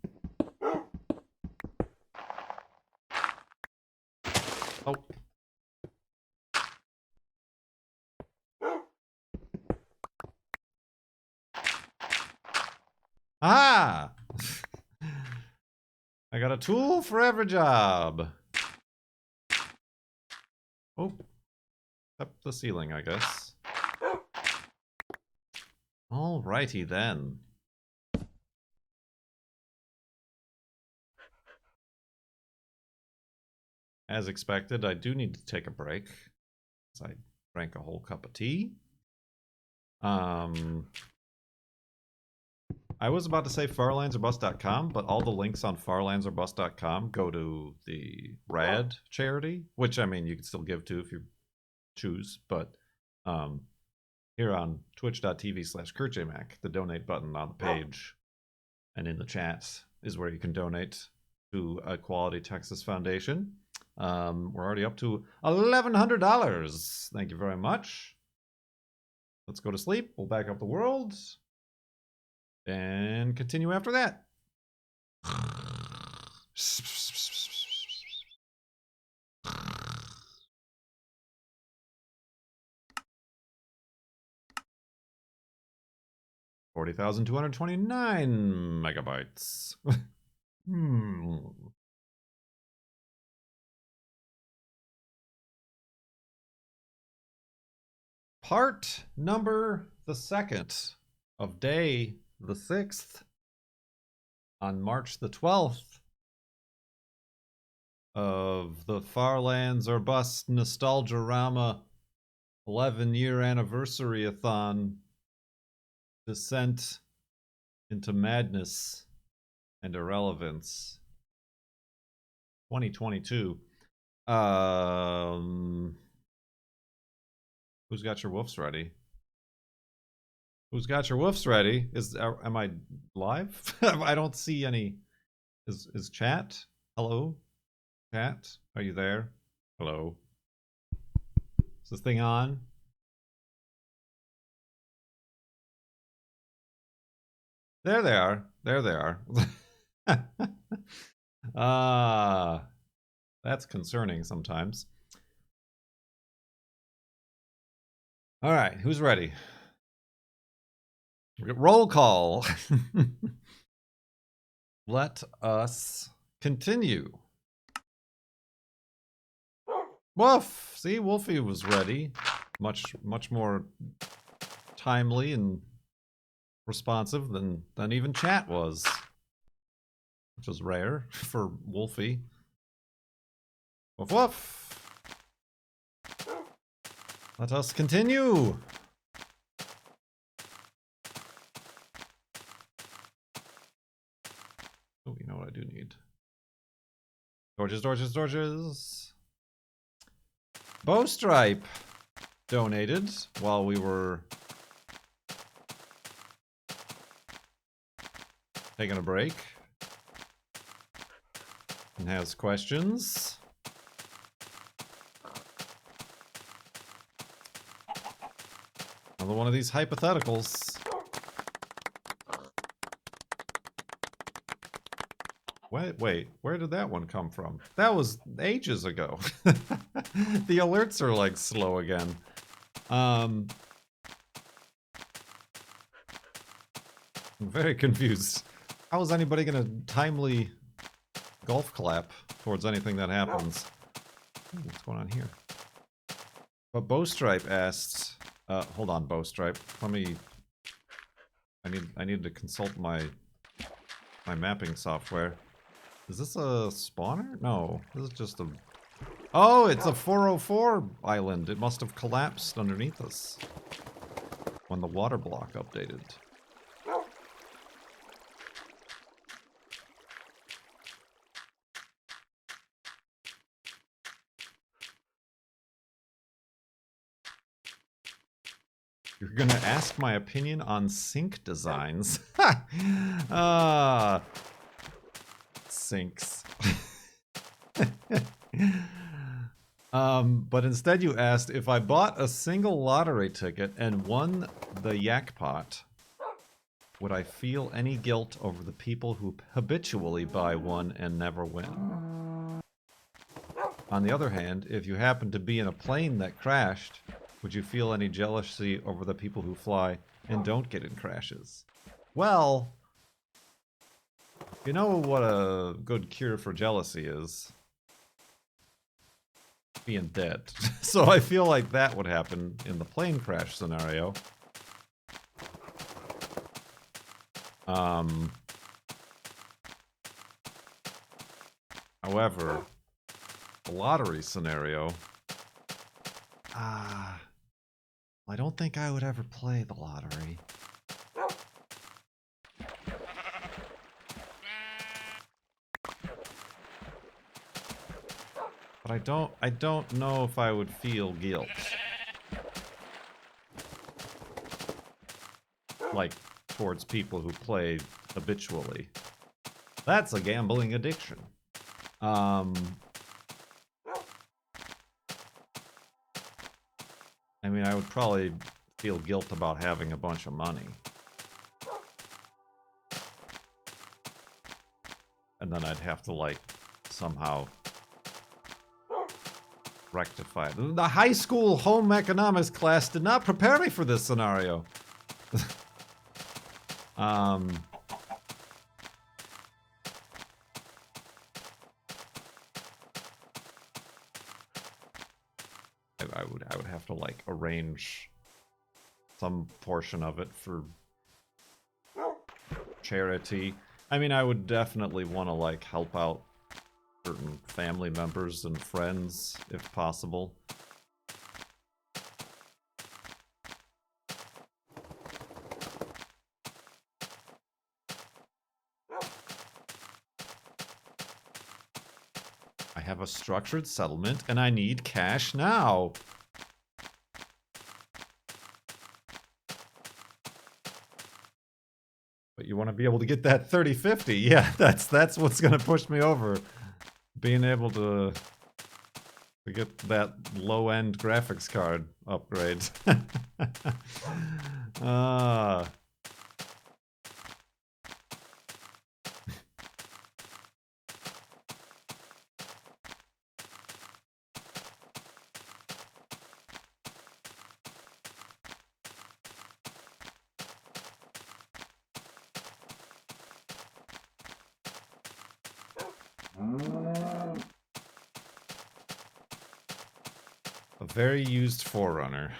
Oh. Aha! I got a tool for every job. Oh. Up the ceiling, I guess. Alrighty then. As expected, I do need to take a break. So I drank a whole cup of tea. I was about to say farlandsorbust.com, but all the links on farlandsorbust.com go to the RAD charity, which, I mean, you can still give to if you choose, but here on twitch.tv/KurtJMac, the donate button on the page and in the chat is where you can donate to Equality Texas Foundation. We're already up to $1,100. Thank you very much. Let's go to sleep. We'll back up the world and continue after that. 40,229 megabytes. Part number the 2nd of day the 6th on March the 12th of the Far Lands or Bust Nostalgia-rama 11-year anniversary-a-thon descent into madness and irrelevance 2022. Who's got your woofs ready? Who's got your woofs ready? Am I live? I don't see any. Is chat? Hello? Chat? Are you there? Hello? Is this thing on? There they are. There they are. That's concerning sometimes. All right, who's ready? Roll call. Let us continue. Woof! See, Wolfie was ready. Much more timely and responsive than even chat was. Which was rare for Wolfie. Woof woof! Let us continue! Oh, you know what I do need? Torches, torches, torches! Bowstripe donated while we were taking a break and has questions. Another one of these hypotheticals. Wait, where did that one come from? That was ages ago. The alerts are like slow again. I'm very confused. How is anybody gonna timely golf clap towards anything that happens? Ooh, what's going on here? But Bowstripe asked, hold on, Bowstripe. Let me. I need to consult my mapping software. Is this a spawner? No, this is just a... Oh, it's a 404 island. It must have collapsed underneath us when the water block updated. You're gonna ask my opinion on sink designs? Sinks. But instead you asked if I bought a single lottery ticket and won the jackpot, would I feel any guilt over the people who habitually buy one and never win? On the other hand, if you happen to be in a plane that crashed, would you feel any jealousy over the people who fly and don't get in crashes? Well, you know what a good cure for jealousy is? Being dead. So I feel like that would happen in the plane crash scenario. However, the lottery scenario, I don't think I would ever play the lottery. But I don't know if I would feel guilt. Like, towards people who play habitually. That's a gambling addiction. I mean, I would probably feel guilt about having a bunch of money. And then I'd have to, like, somehow rectify it. The high school home economics class did not prepare me for this scenario. I would have to like arrange some portion of it for charity. I mean, I would definitely want to like help out certain family members and friends if possible. I have a structured settlement and I need cash now. But you want to be able to get that 3050. Yeah, that's what's going to push me over. Being able to get that low-end graphics card upgrade. A very used Forerunner.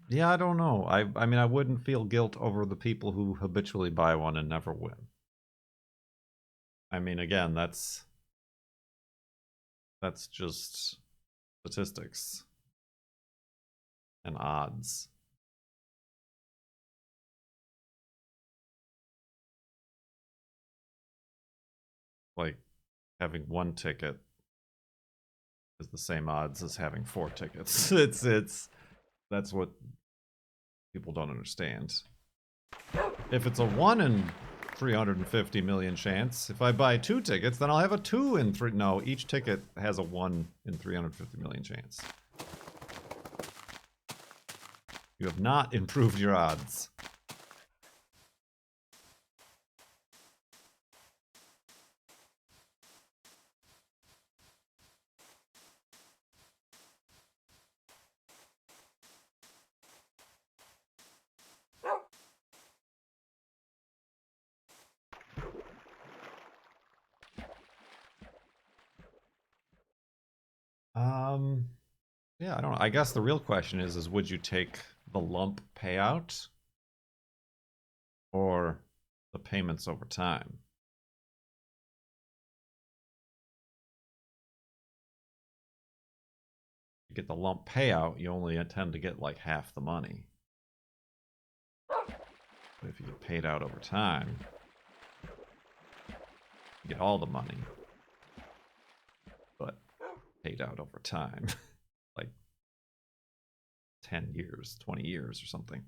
Yeah, I don't know. I mean, I wouldn't feel guilt over the people who habitually buy one and never win. I mean, again, that's just statistics and odds. Like, having one ticket is the same odds as having 4 tickets. That's what people don't understand. If it's a 1 in 350 million chance, if I buy 2 tickets, then I'll have a 2 in 3. No, each ticket has a 1 in 350 million chance. You have not improved your odds. Yeah, I don't know. I guess the real question is would you take the lump payout or the payments over time? You get the lump payout, you only tend to get like half the money. But if you get paid out over time, you get all the money, but paid out over time. Like 10 years, 20 years or something.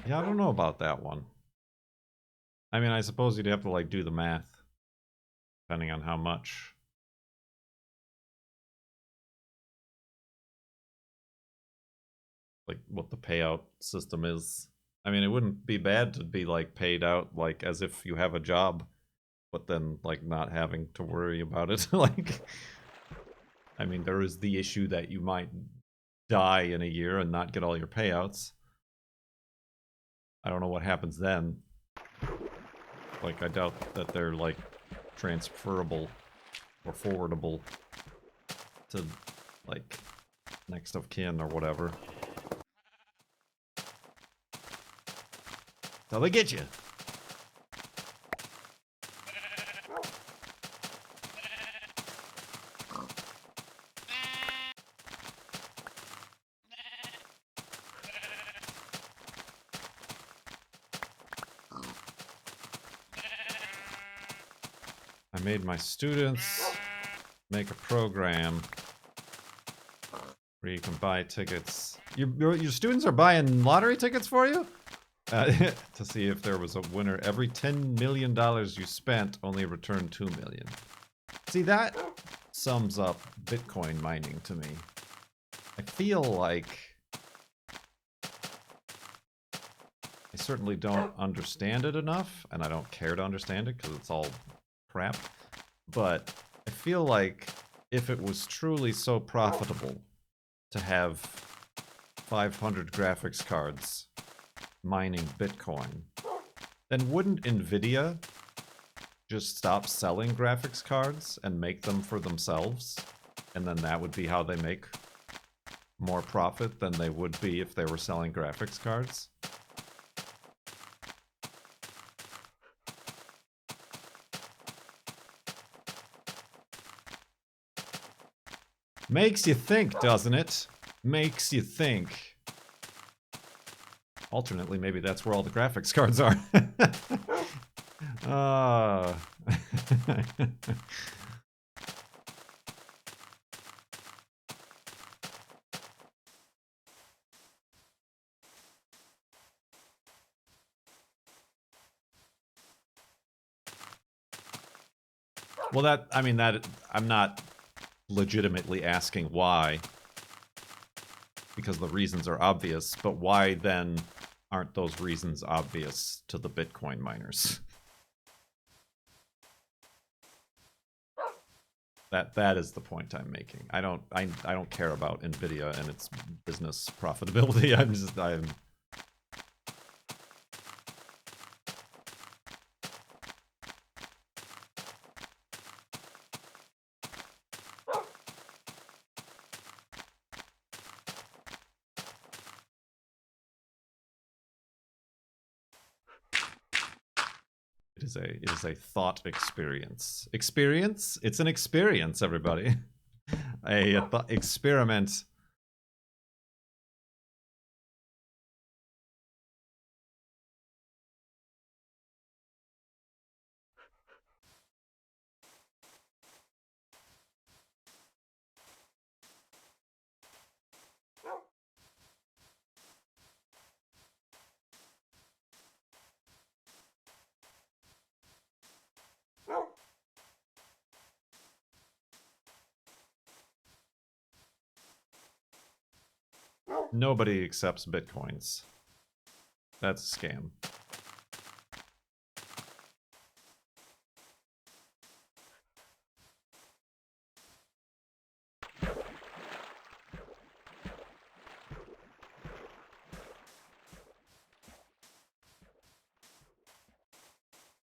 Yeah, I don't know about that one. I mean, I suppose you'd have to like do the math, depending on how much. Like what the payout system is. I mean, it wouldn't be bad to be like paid out like as if you have a job, but then like not having to worry about it. Like, I mean, there is the issue that you might die in a year and not get all your payouts. I don't know what happens then. Like, I doubt that they're like transferable or forwardable to like next of kin or whatever. So they get you. I made my students make a program where you can buy tickets. Your students are buying lottery tickets for you? To see if there was a winner. Every $10 million you spent only returned $2 million. See, that sums up Bitcoin mining to me. I feel like certainly don't understand it enough, and I don't care to understand it because it's all crap. But I feel like if it was truly so profitable to have 500 graphics cards mining Bitcoin, then wouldn't Nvidia just stop selling graphics cards and make them for themselves? And then that would be how they make more profit than they would be if they were selling graphics cards? Makes you think, doesn't it? Makes you think. Alternately, maybe that's where all the graphics cards are. Well, that, I mean, that, I'm not legitimately asking why, because the reasons are obvious, but why then aren't those reasons obvious to the Bitcoin miners? That is the point I'm making. I don't care about Nvidia and its business profitability. I'm It is a thought experience. Experience? It's an experience, everybody. A experiment. Nobody accepts Bitcoins. That's a scam.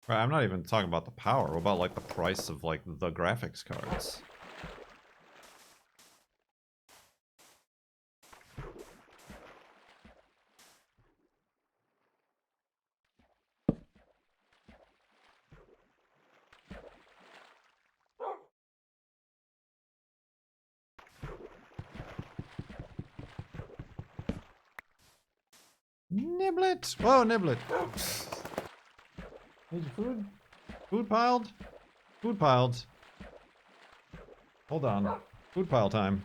Right, I'm not even talking about the power. What about, like, the price of, like, the graphics cards? Niblet! Whoa, Niblet! Need your food? Food piled? Food piled. Hold on. Food pile time.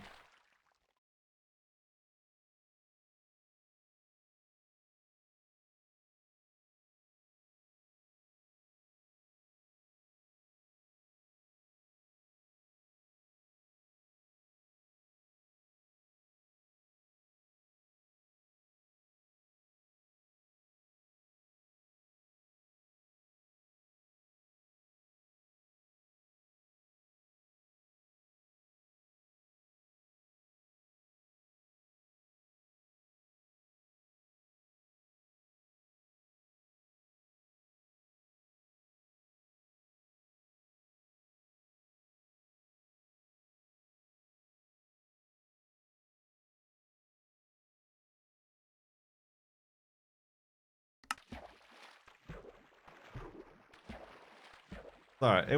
Alright,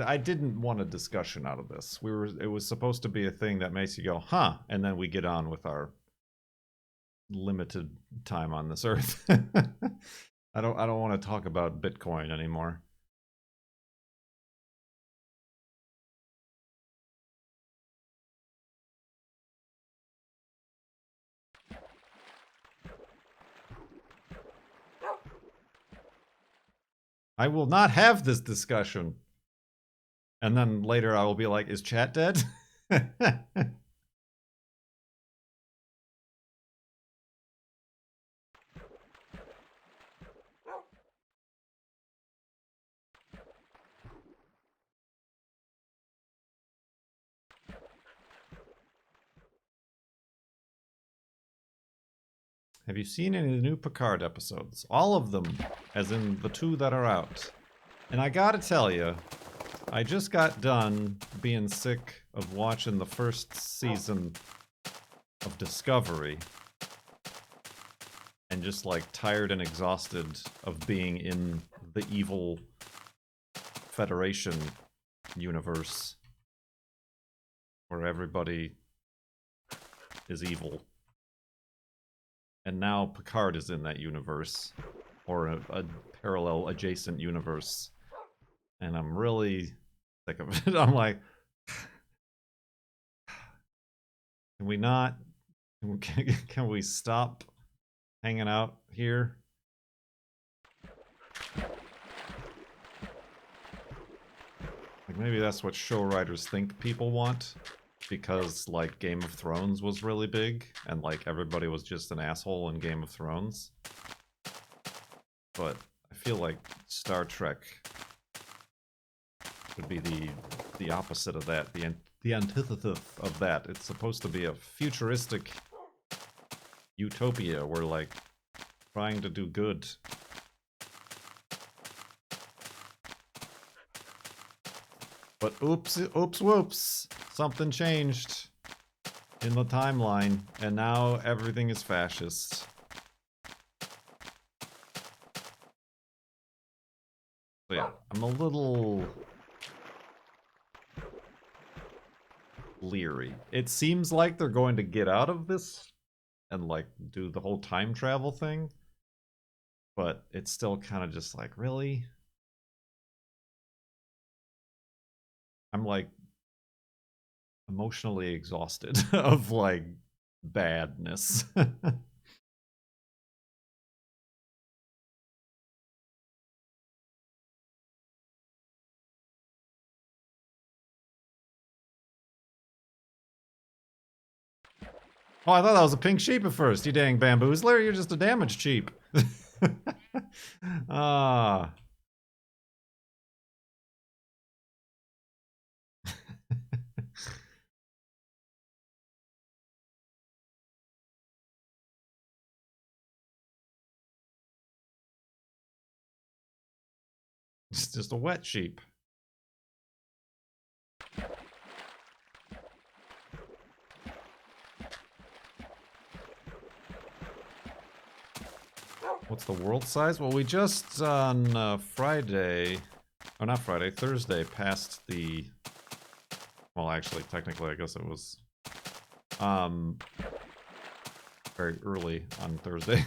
I didn't want a discussion out of this. It was supposed to be a thing that makes you go, huh, and then we get on with our limited time on this earth. I don't want to talk about Bitcoin anymore. I will not have this discussion. And then later I will be like, is chat dead? Have you seen any of the new Picard episodes? All of them, as in the 2 that are out. And I gotta tell you, I just got done being sick of watching the first season of Discovery. And just like tired and exhausted of being in the evil Federation universe. Where everybody is evil. And now Picard is in that universe. Or a parallel adjacent universe. And I'm really sick of it. I'm like, can we not? Can we stop hanging out here? Like maybe that's what show writers think people want. Because, like, Game of Thrones was really big, and, like, everybody was just an asshole in Game of Thrones. But I feel like Star Trek would be the opposite of that, the antithesis of that. It's supposed to be a futuristic utopia where, like, trying to do good. But oops, whoops. Something changed in the timeline, and now everything is fascist. So yeah, I'm a little leery. It seems like they're going to get out of this and like do the whole time travel thing, but it's still kind of just like, really? I'm like emotionally exhausted of like badness. Oh, I thought that was a pink sheep at first, you dang bamboozler. You're just a damaged sheep. Ah. It's just a wet sheep. What's the world size? Well, we just on Friday, or not Friday, Thursday, passed the. Well, actually, technically, I guess it was very early on Thursday.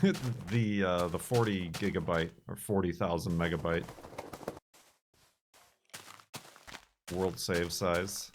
the 40 gigabyte or 40,000 megabyte world save size.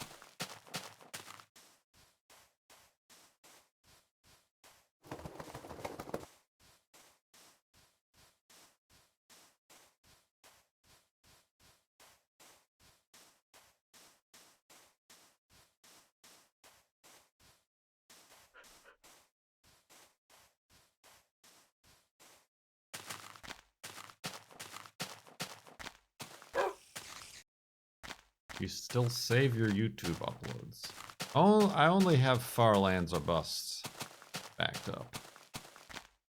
You still save your YouTube uploads. Oh, I only have Far Lands or Busts backed up.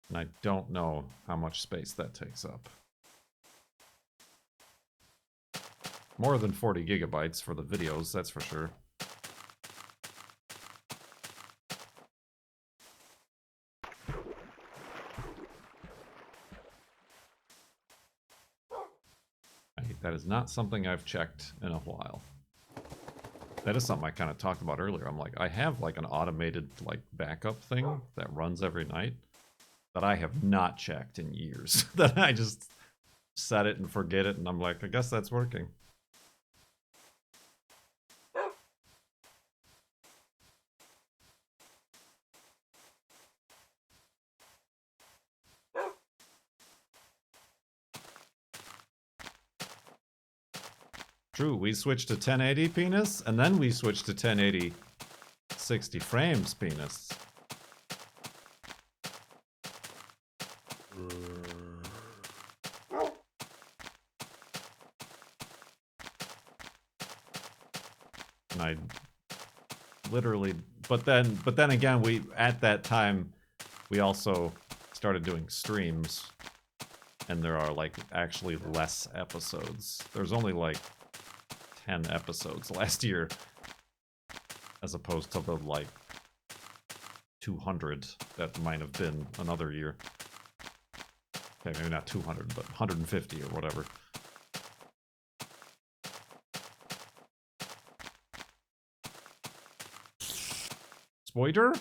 And I don't know how much space that takes up. More than 40 gigabytes for the videos, that's for sure. That is not something I've checked in a while. That is something I kind of talked about earlier. I'm like, I have like an automated like backup thing that runs every night that I have not checked in years. That I just set it and forget it, and I'm like, I guess that's working. True, we switched to 1080 penis, and then we switched to 1080 60 frames penis. And I literally, but then again, we, at that time, we also started doing streams, and there are, like, actually less episodes. There's only, like, 10 episodes last year, as opposed to the, like, 200 that might have been another year. Okay, maybe not 200, but 150 or whatever. Spoiler?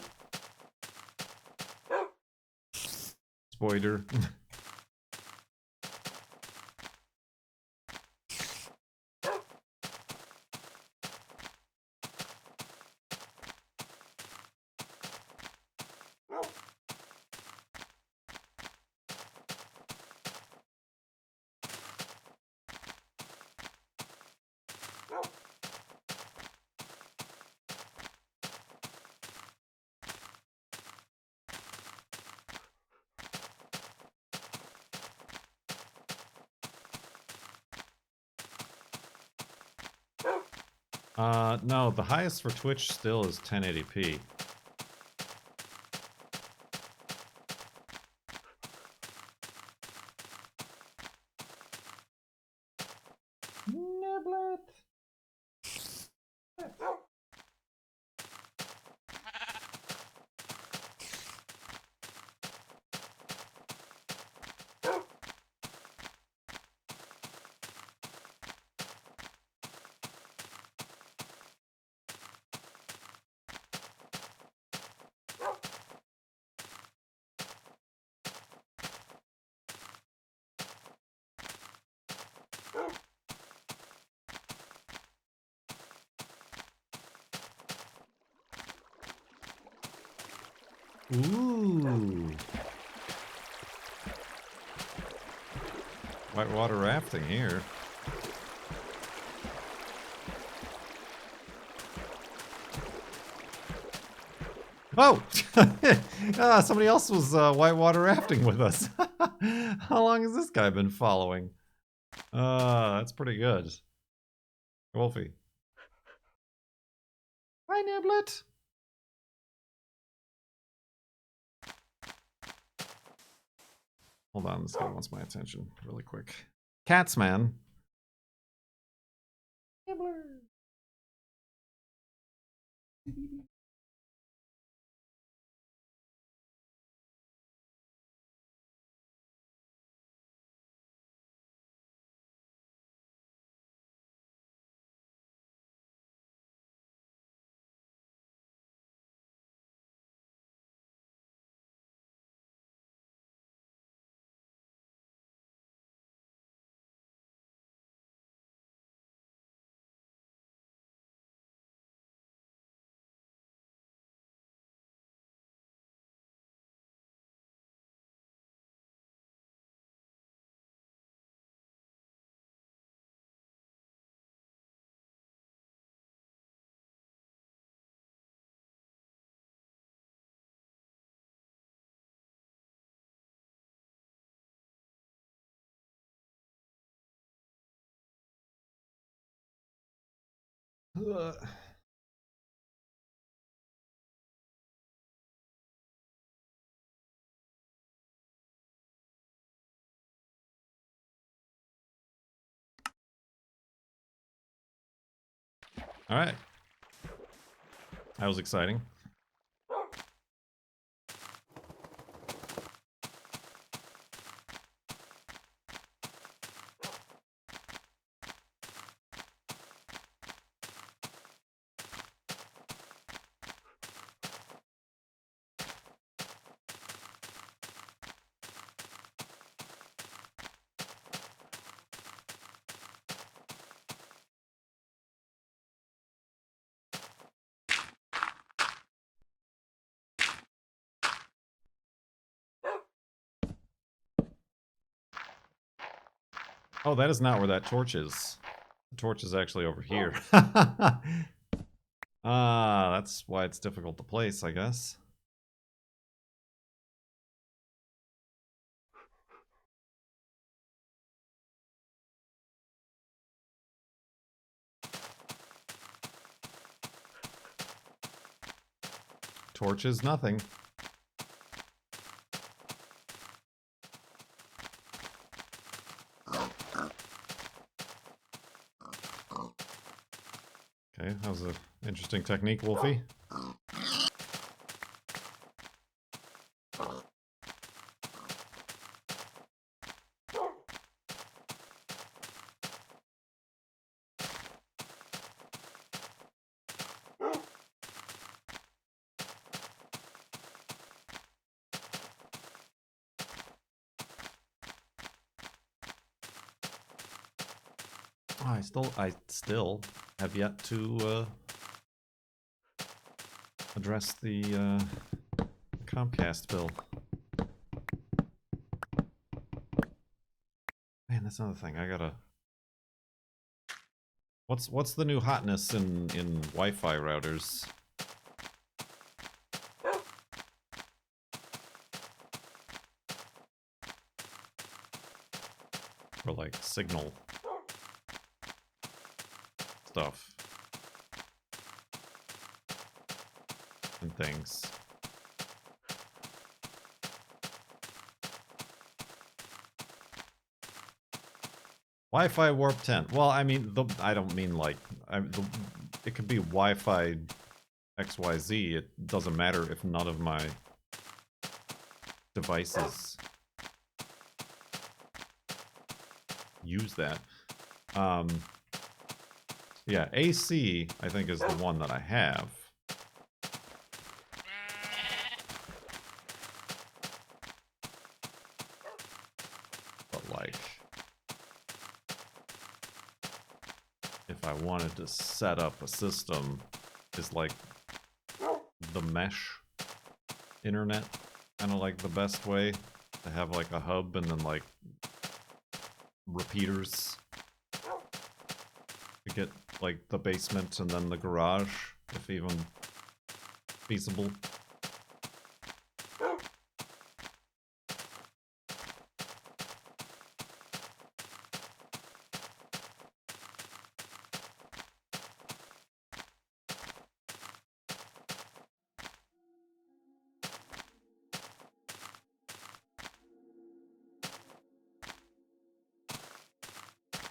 Spoiler. No, the highest for Twitch still is 1080p. Niblet. Ooh. Whitewater rafting here. Oh! Somebody else was whitewater rafting with us. How long has this guy been following? That's pretty good. Wolfie. Hi, Niblet. Hold on, this guy wants my attention really quick. Cats, man. Nibbler. All right. That was exciting. Oh, that is not where that torch is. The torch is actually over here. That's why it's difficult to place, I guess. Torch is nothing. Okay, how's an interesting technique, Wolfie? Oh, I still have yet to address the Comcast bill. Man, that's another thing. I gotta. What's the new hotness in Wi-Fi routers? Or like signal stuff and things. Wi-Fi warp 10. Well, I mean, I don't mean like it could be Wi-Fi XYZ. It doesn't matter if none of my devices use that. Yeah, AC I think is the one that I have. But like, if I wanted to set up a system, is like the mesh internet kind of like the best way to have like a hub and then like repeaters to get like the basement and then the garage, if even feasible.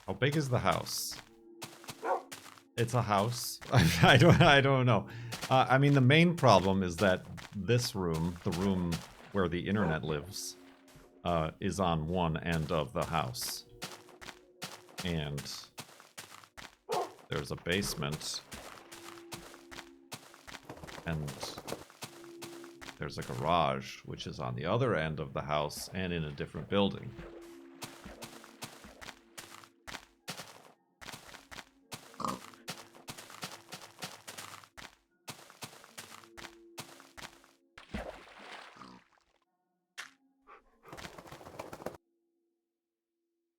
How big is the house? It's a house. I don't know. I mean, the main problem is that this room, the room where the internet lives, is on one end of the house. And there's a basement. And there's a garage, which is on the other end of the house and in a different building.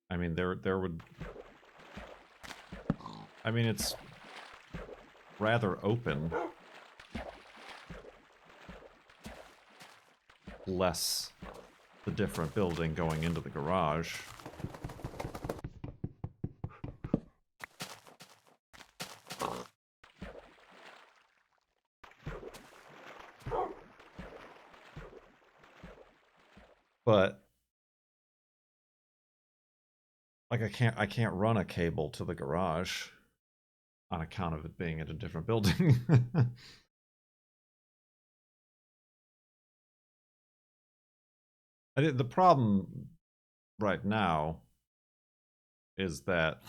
I mean, there would... I mean, it's rather open. Less the different building going into the garage. But like I can't run a cable to the garage on account of it being in a different building. The problem right now is that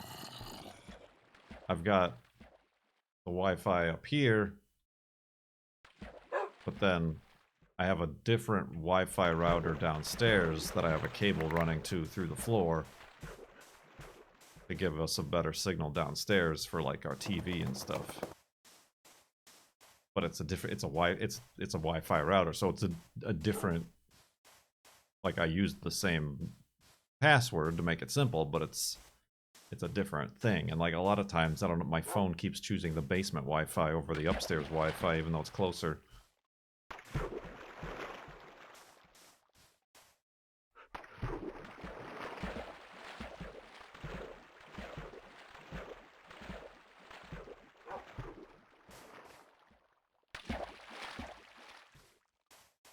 I've got the Wi-Fi up here, but then I have a different Wi-Fi router downstairs that I have a cable running to through the floor to give us a better signal downstairs for like our TV and stuff. But it's a different, it's a Wi-Fi router, so it's a different, like I used the same password to make it simple, but it's a different thing. And like a lot of times, I don't know, my phone keeps choosing the basement Wi-Fi over the upstairs Wi-Fi, even though it's closer.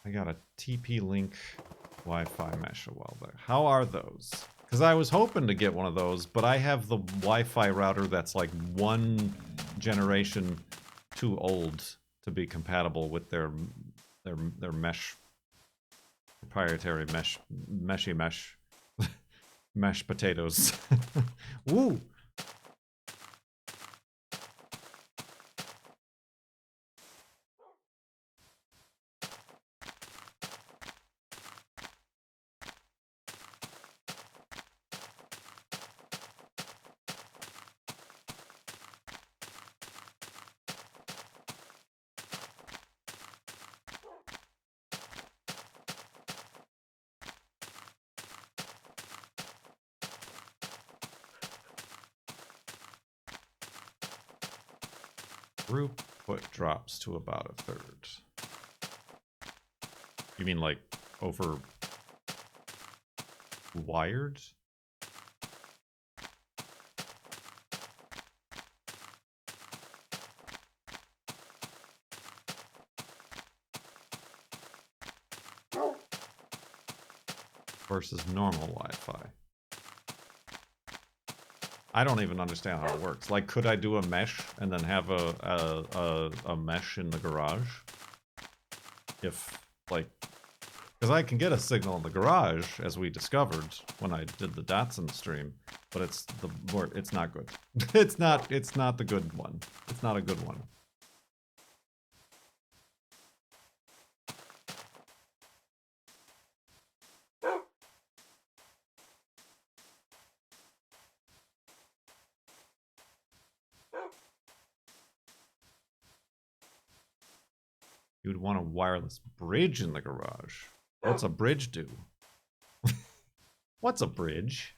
I got a TP-Link Wi-Fi mesh a while back. How are those? Because I was hoping to get one of those, but I have the Wi-Fi router that's like 1 generation too old to be compatible with their mesh, proprietary meshy mesh mashed potatoes. Woo! Throughput drops to about a third. You mean like over wired? Versus normal Wi-Fi. I don't even understand how it works. Like, could I do a mesh and then have a mesh in the garage? If, like, because I can get a signal in the garage, as we discovered when I did the Datsun stream, but it's not good. it's not the good one. It's not a good one. You would want a wireless bridge in the garage. What's a bridge do? What's a bridge?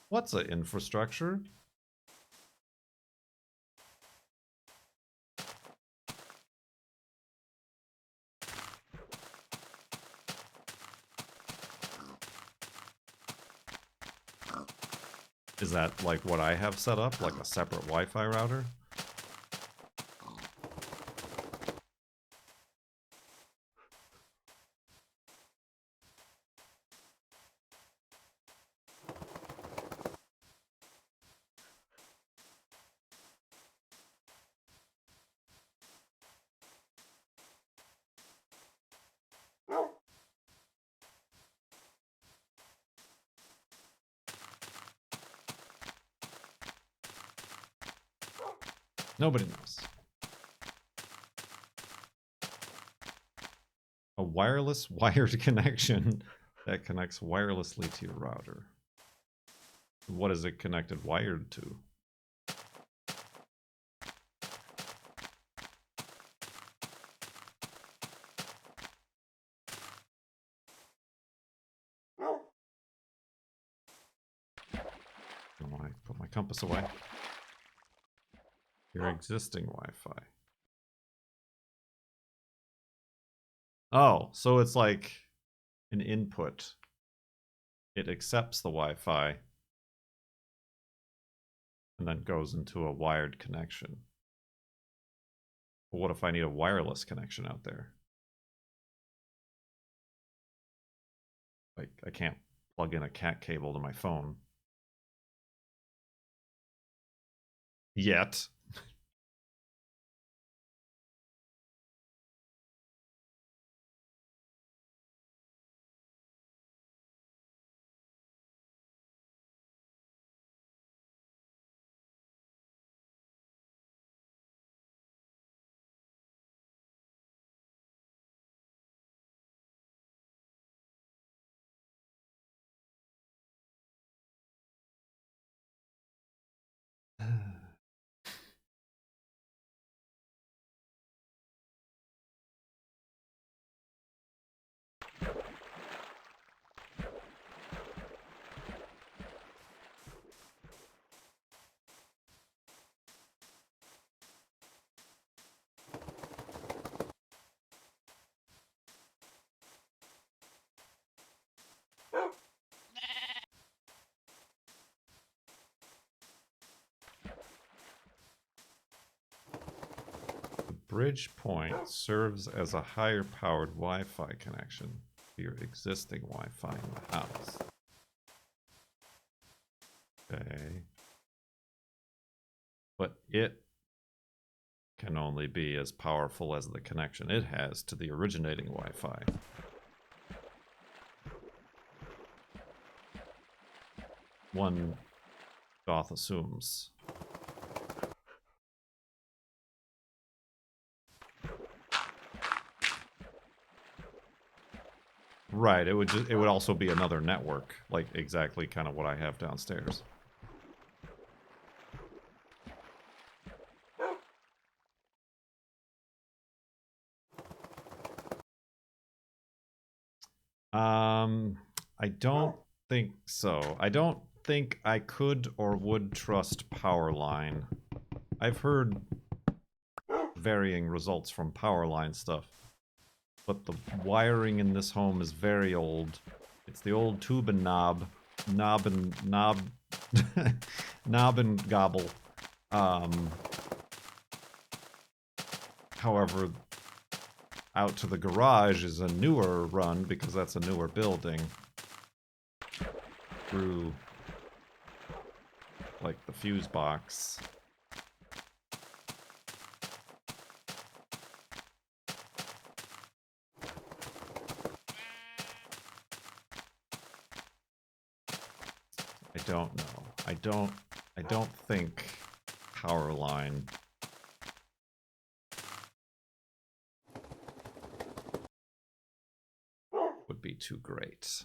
What's an infrastructure? Is that like what I have set up? Like a separate Wi-Fi router? Nobody knows. A wireless wired connection that connects wirelessly to your router. What is it connected wired to? I put my compass away. Your existing Wi-Fi. Oh, so it's like an input. It accepts the Wi-Fi and then goes into a wired connection. But what if I need a wireless connection out there? Like, I can't plug in a cat cable to my phone. Yet. Bridge point serves as a higher powered Wi-Fi connection to your existing Wi-Fi in the house. Okay. but it can only be as powerful as the connection it has to the originating Wi-Fi. One doth assumes. Right, it would also be another network, like exactly kind of what I have downstairs. I don't think so. I don't think I could or would trust Powerline. I've heard varying results from Powerline stuff, but the wiring in this home is very old. It's the old tube and knob and gobble. However, out to the garage is a newer run because that's a newer building. Through like the fuse box. I don't know. I don't think Powerline would be too great.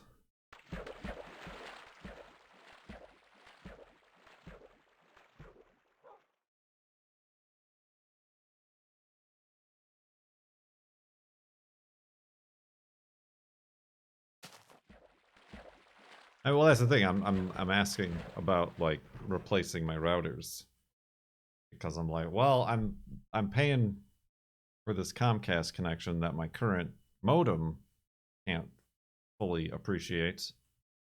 Well, that's the thing. I'm asking about like replacing my routers because I'm like, well, I'm paying for this Comcast connection that my current modem can't fully appreciate,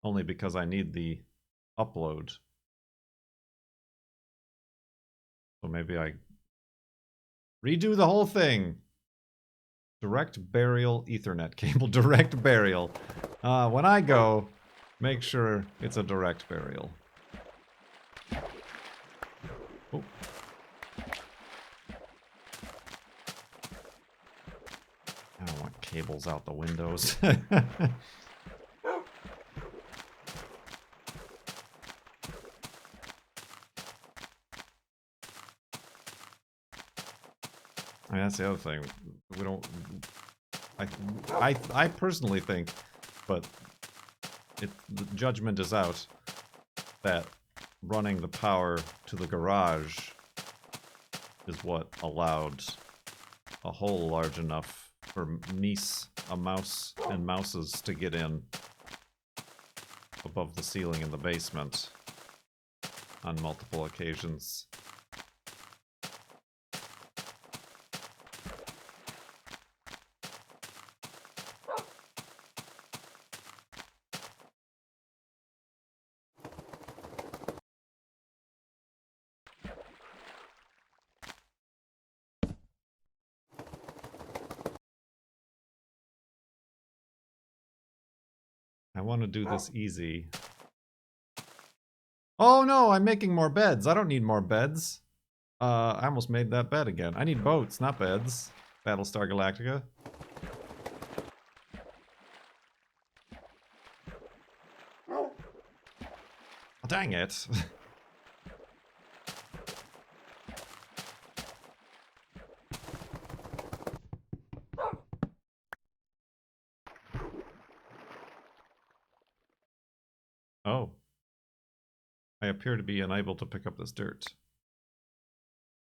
only because I need the upload. So maybe I redo the whole thing. Direct burial Ethernet cable. Direct burial. When I go, make sure it's a direct burial. Oh. I don't want cables out the windows. I mean, that's the other thing. We don't. I personally think, but the judgment is out, that running the power to the garage is what allowed a hole large enough for a mouse and mouses to get in above the ceiling in the basement on multiple occasions. I want to do this easy. Oh no, I'm making more beds. I don't need more beds. I almost made that bed again. I need boats, not beds. Battlestar Galactica. Oh, dang it. Oh. I appear to be unable to pick up this dirt.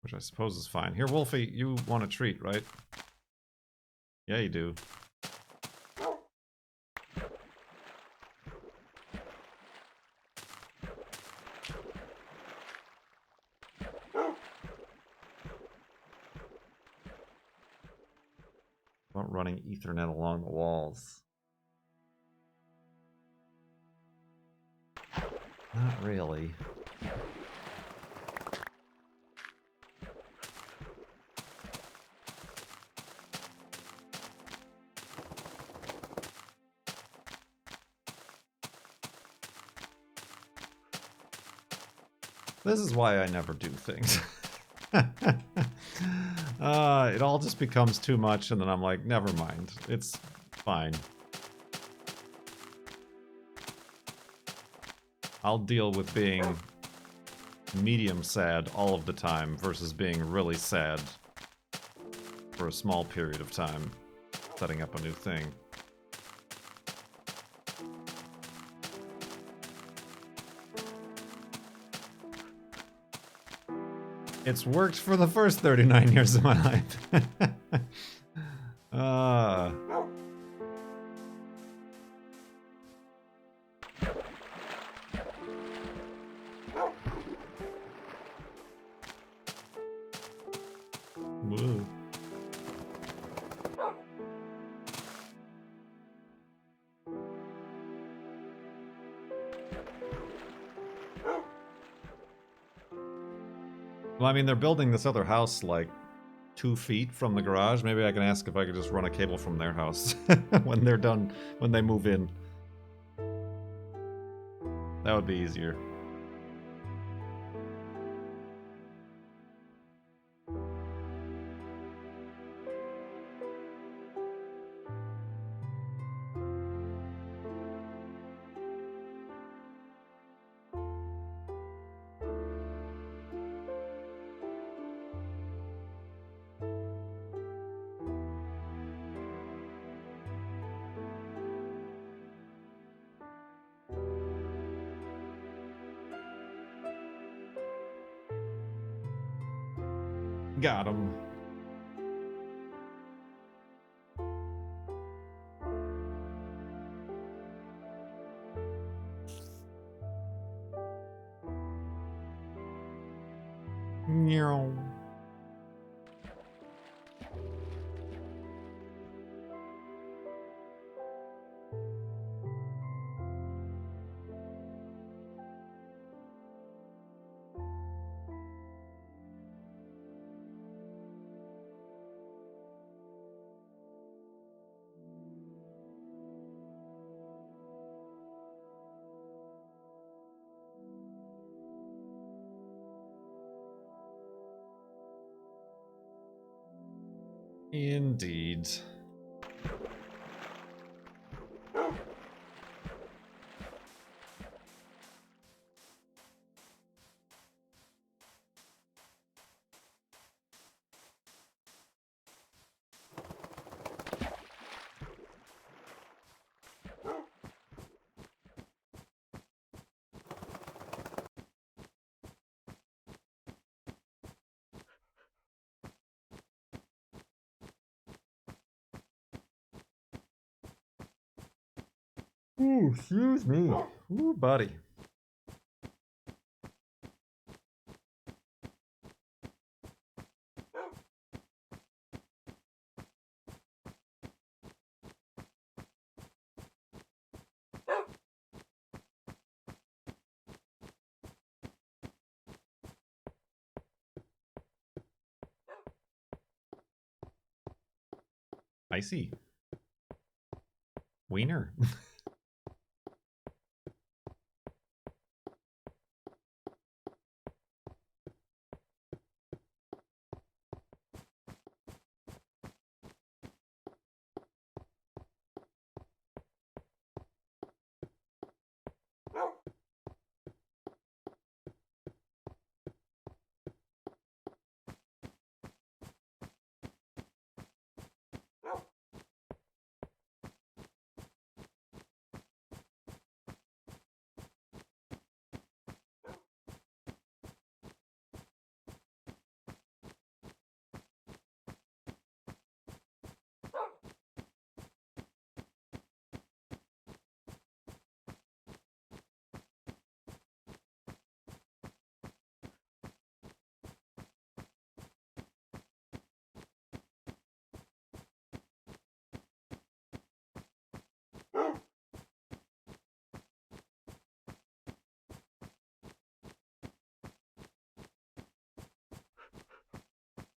Which I suppose is fine. Here, Wolfie, you want a treat, right? Yeah, you do. About running Ethernet along the walls. Not really. This is why I never do things. It all just becomes too much, and then I'm like, never mind. It's fine. I'll deal with being medium sad all of the time versus being really sad for a small period of time setting up a new thing. It's worked for the first 39 years of my life. Woo. Well, I mean, they're building this other house like 2 feet from the garage. Maybe I can ask if I could just run a cable from their house when they're done, when they move in. That would be easier. Got him. Meow. Indeed. Ooh, excuse me. Ooh, buddy. I see. Wiener.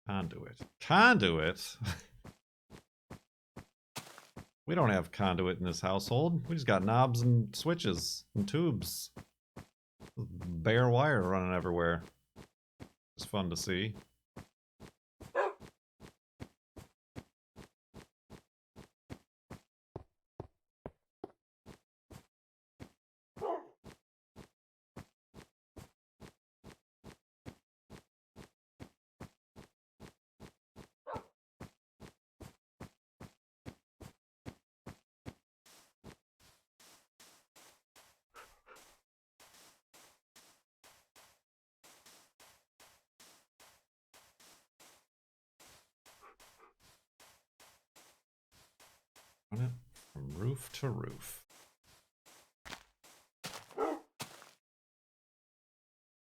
Conduit. Conduit? We don't have conduit in this household. We just got knobs and switches and tubes. bare wire running everywhere. It's fun to see. Run it from roof to roof.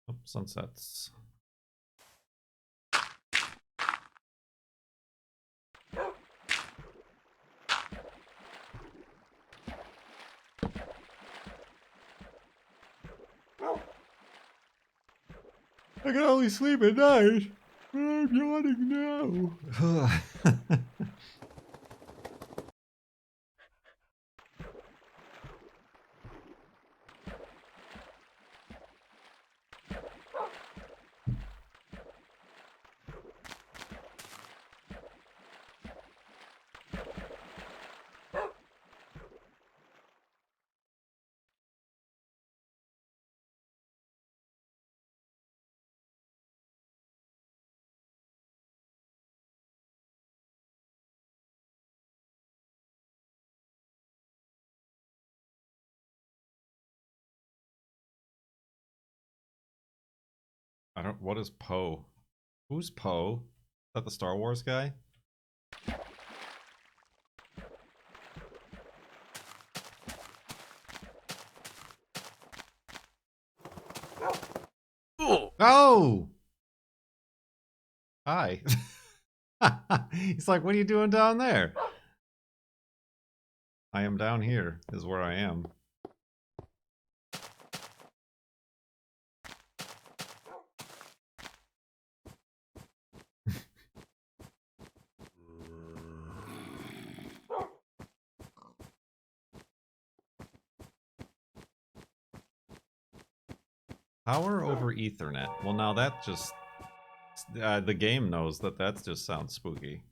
Oh, sunsets. I can only sleep at night. I'm yawning now. I don't. What is Poe? Who's Poe? Is that the Star Wars guy? Oh! Hi. He's like, what are you doing down there? I am down here, is where I am. Power over Ethernet. Well, now that just... the game knows that that just sounds spooky.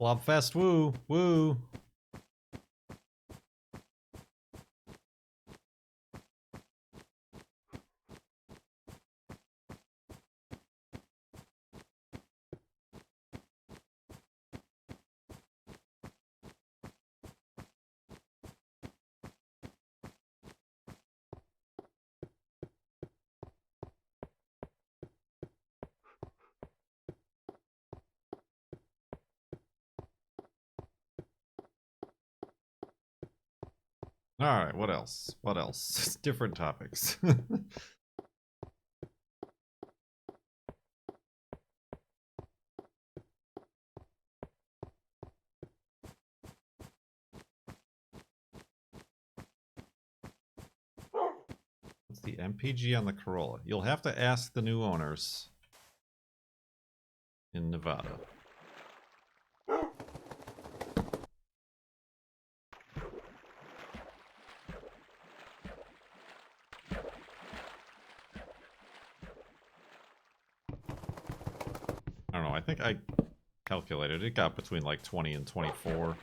Blobfest, woo! Woo! Alright, what else? What else? Different topics. What's the MPG on the Corolla? You'll have to ask the new owners in Nevada. I don't know, I think I calculated it got between like 20 and 24.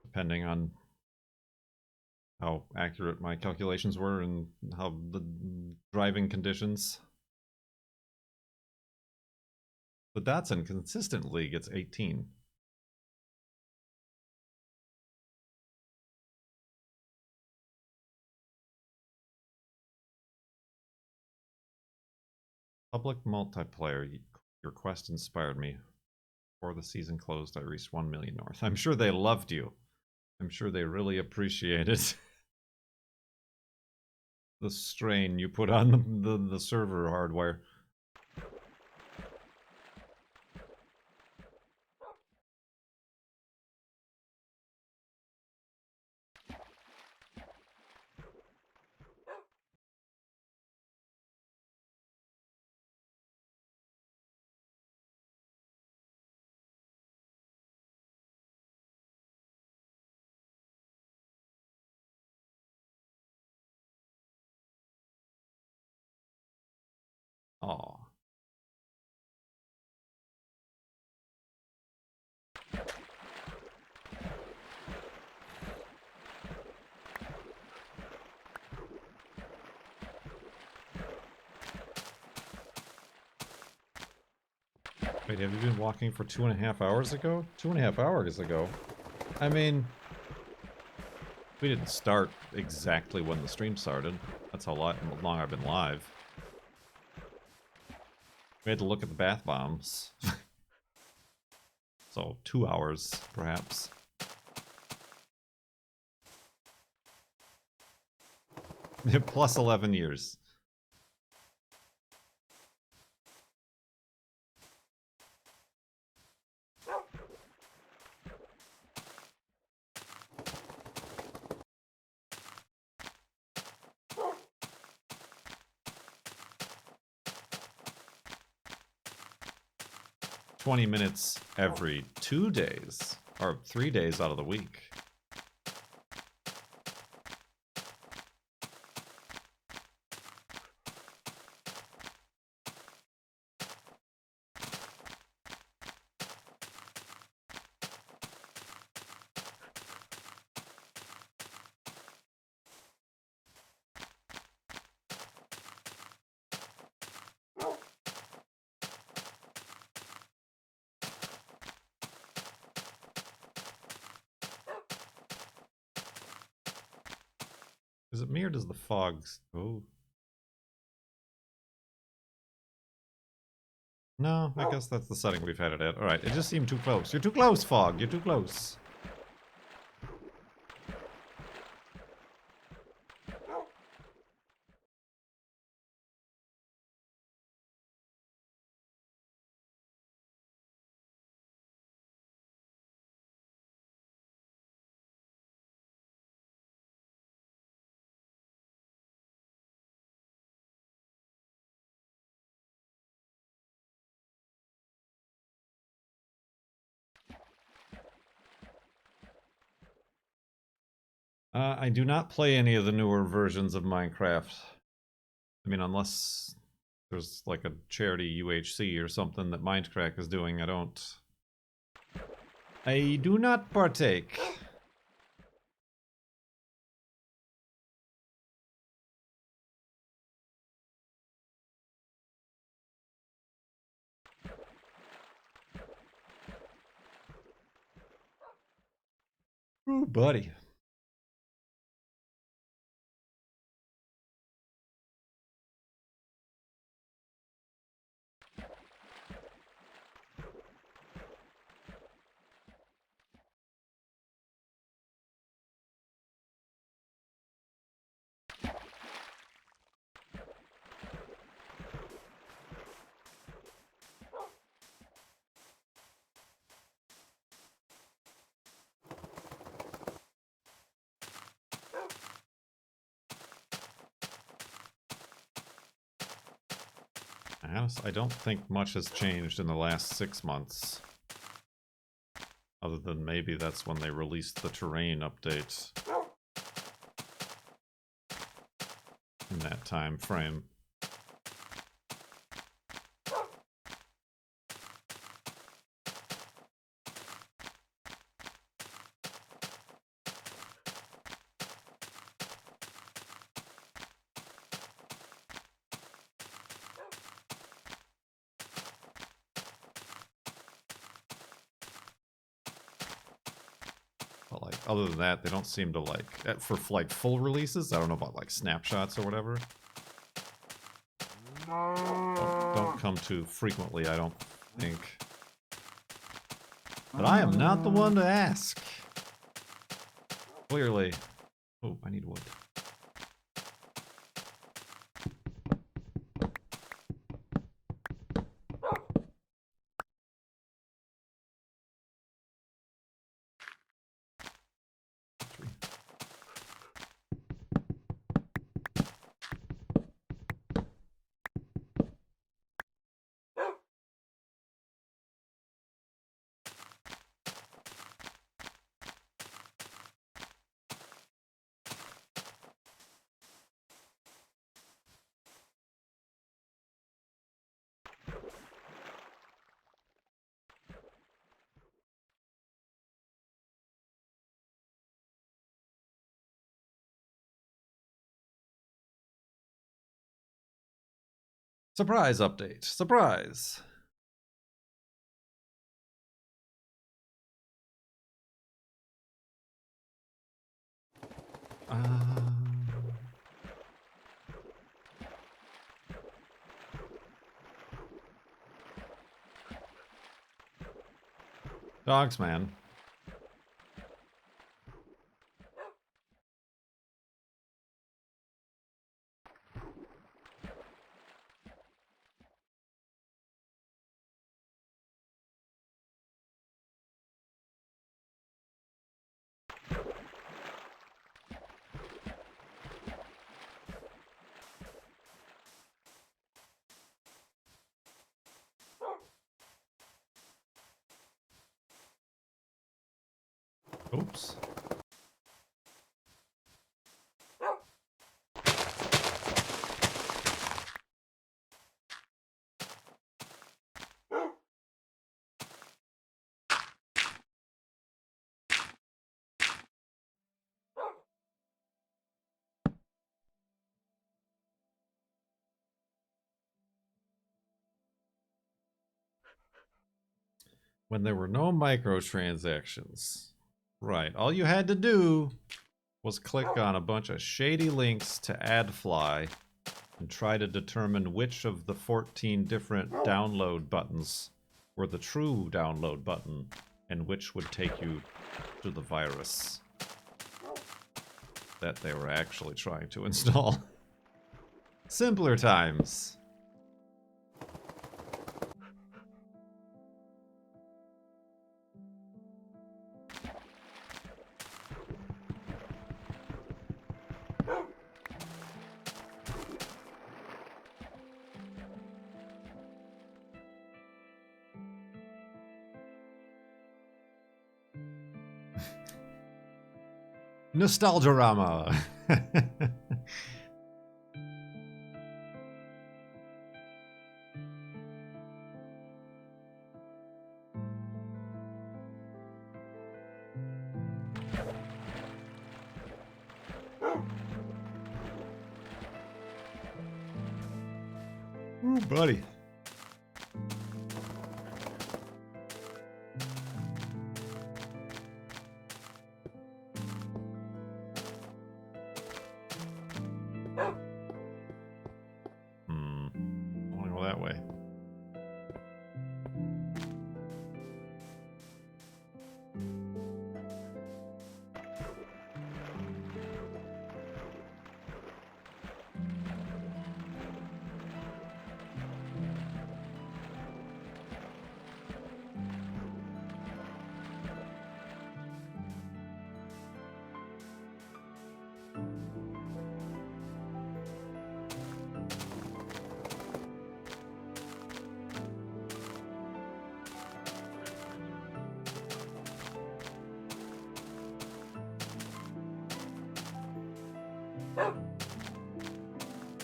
Depending on how accurate my calculations were and how the driving conditions. The Datsun consistently gets 18. Public multiplayer. Your quest inspired me. Before the season closed, I reached 1 million north. I'm sure they loved you. I'm sure they really appreciated the strain you put on the server hardware. Aw. Wait, have you been walking for 2.5 hours ago? 2.5 hours ago? I mean, we didn't start exactly when the stream started. That's how long I've been live. We had to look at the bath bombs. So, 2 hours, perhaps. Plus 11 years. $20 every 2 days, or 3 days out of the week. Is it me or does the fog... Oh. No, I guess that's the setting we've had it at. Alright, it just seemed too close. You're too close, fog. You're too close. I do not play any of the newer versions of Minecraft. I mean, unless there's like a charity UHC or something that Minecraft is doing, I don't... I do not partake. Ooh, buddy. I don't think much has changed in the last 6 months. Other than maybe that's when they released the terrain update. In that time frame. But like, other than that, they don't seem to like, for like full releases, I don't know about like snapshots or whatever. Don't come too frequently, I don't think. But I am not the one to ask. Clearly. Oh, I need wood. Surprise update. Surprise. Dogs, man. Oops. When there were no microtransactions. Right. All you had to do was click on a bunch of shady links to AdFly and try to determine which of the 14 different download buttons were the true download button and which would take you to the virus that they were actually trying to install. Simpler times. Nostalgia-rama. Ooh, buddy. I want to go that way.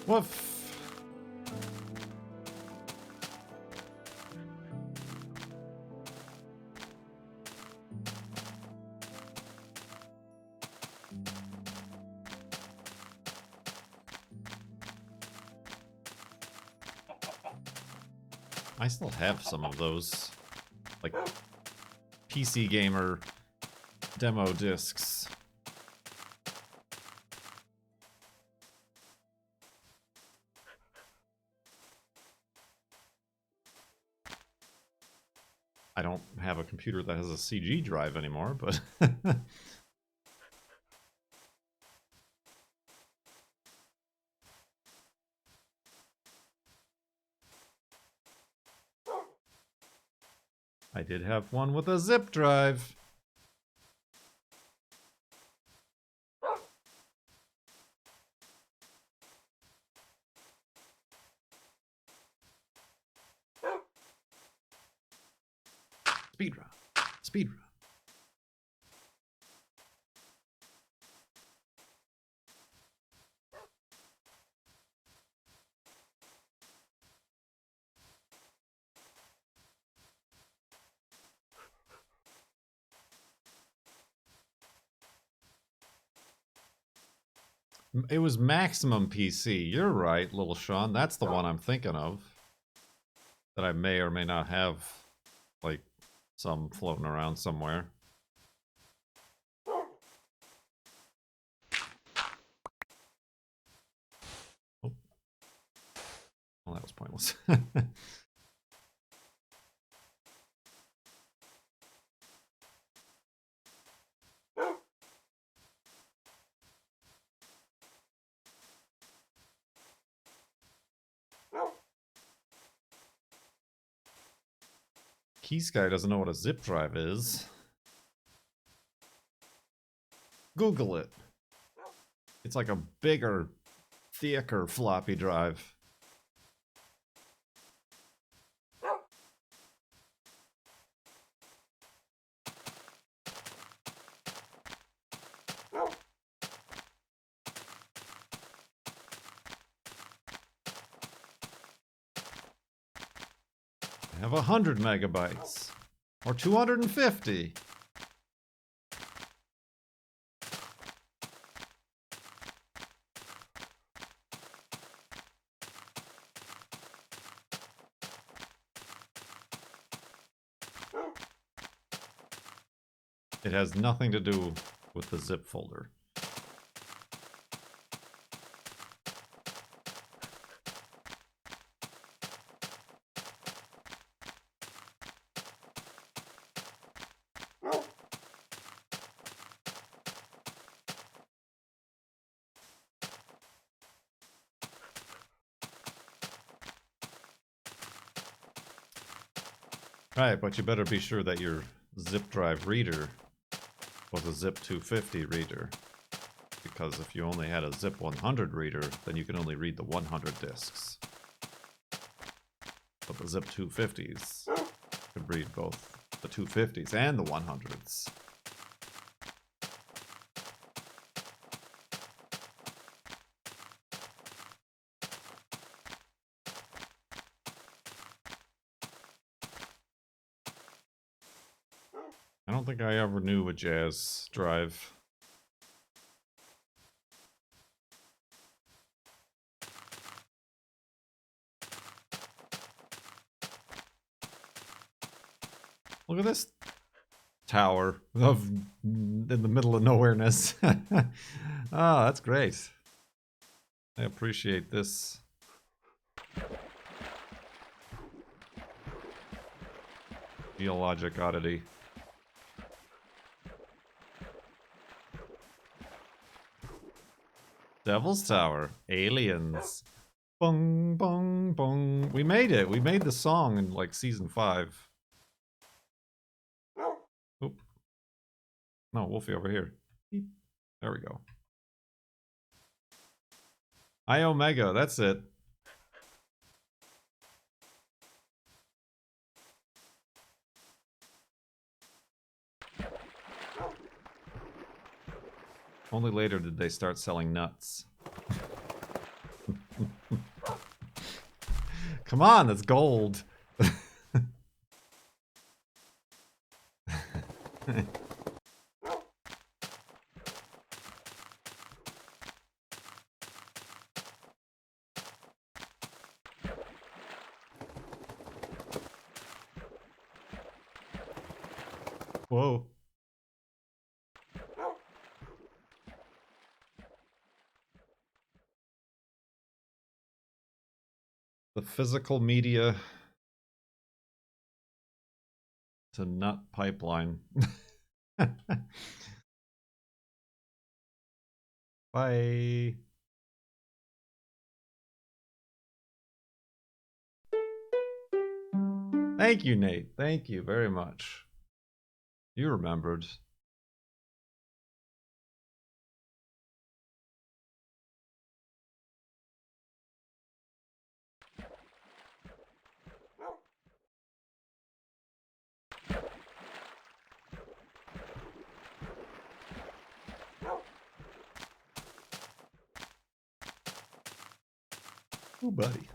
Woof. I still have some of those, like, PC Gamer demo discs. I don't have a computer that has a CG drive anymore, but... I did have one with a zip drive. Speedrun. Speedrun. It was maximum PC. You're right, little Sean. That's the one I'm thinking of. That I may or may not have, like, some floating around somewhere. Oh. Well, that was pointless. Keys guy doesn't know what a zip drive is. Google it. It's like a bigger, thicker floppy drive. I have 100 megabytes. Or 250. It has nothing to do with the zip folder. Right, but you better be sure that your zip drive reader was a zip 250 reader. Because if you only had a zip 100 reader, then you can only read the 100 discs. But the zip 250s could read both the 250s and the 100s. I don't think I ever knew a jazz drive. Look at this tower of in the middle of nowhereness. Oh, that's great. I appreciate this. Geologic oddity. Devil's Tower. Aliens. Bong, bong, bong. We made it. We made the song in like season 5. Oop. No, Wolfie over here. Beep. There we go. I Omega, that's it. Only later did they start selling nuts. Come on, that's gold. Whoa. The physical media to nut pipeline. Bye. Thank you, Nate. Thank you very much. You remembered. Ooh, buddy.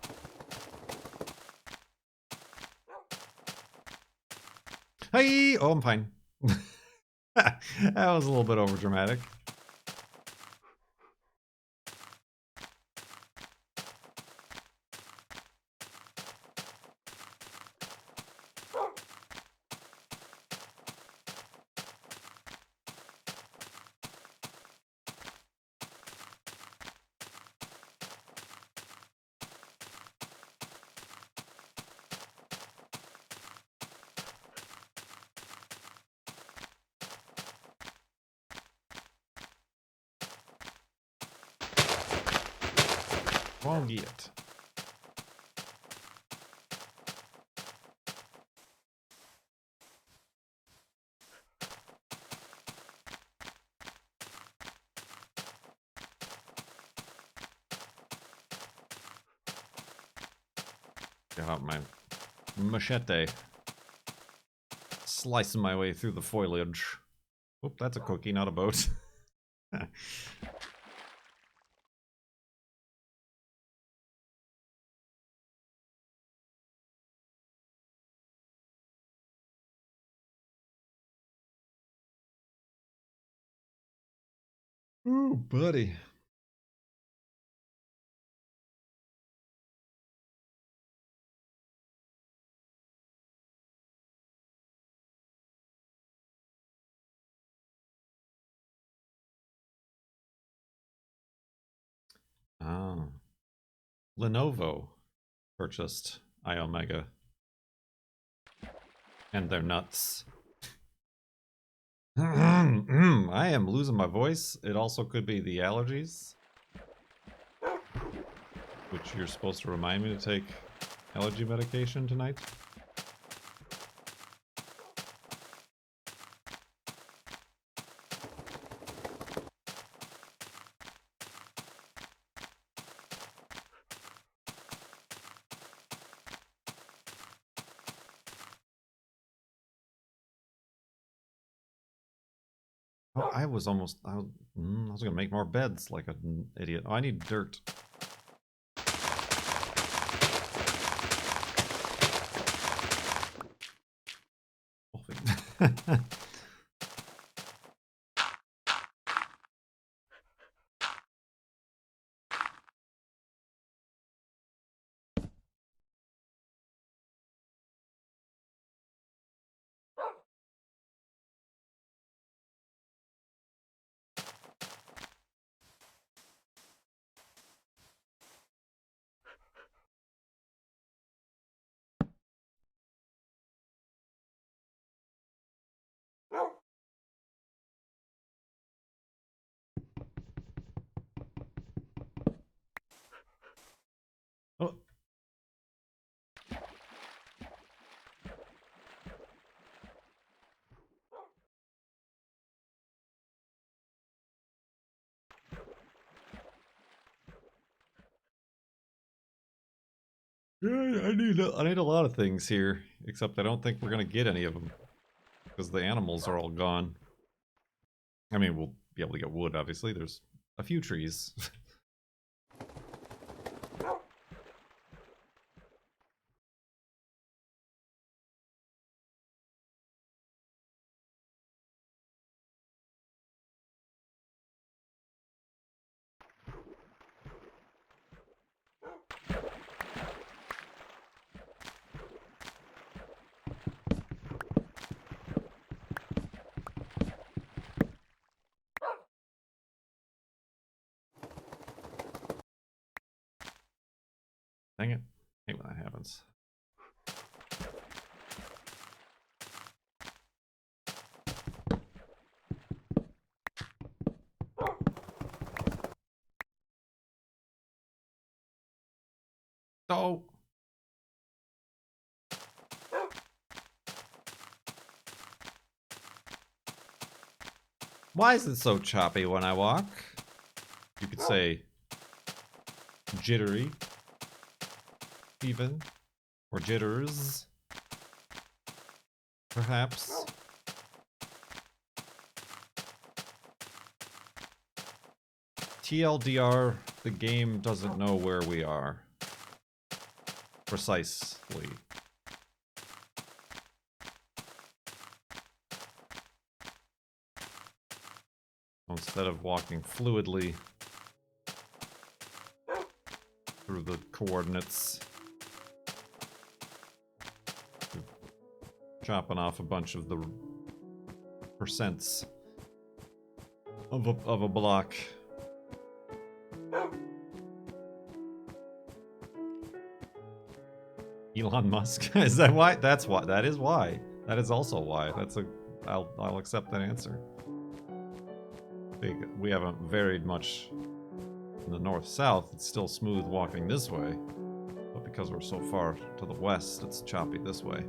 Hey! Oh, I'm fine. That was a little bit over dramatic. Won't get. Got out my machete. Slicing my way through the foliage. Oop, that's a cookie, not a boat. Ooh, buddy. Ah. Lenovo purchased iOmega. And they're nuts. I am losing my voice. It also could be the allergies. Which you're supposed to remind me to take allergy medication tonight. Oh, I was gonna make more beds like an idiot. Oh, I need dirt. Oh. Yeah, I need a lot of things here, except I don't think we're gonna get any of them because the animals are all gone. I mean, we'll be able to get wood, obviously. There's a few trees. Dang it. I hate when that happens. Oh! Why is it so choppy when I walk? You could say jittery, even, or jitters, perhaps. TLDR, the game doesn't know where we are. Precisely. Instead of walking fluidly through the coordinates, chopping off a bunch of the percents of a block. Elon Musk? Is that why? That's why. That is why. That is also why. I'll accept that answer. We haven't varied much In the north-south, it's still smooth walking this way. But because we're so far to the west, it's choppy this way.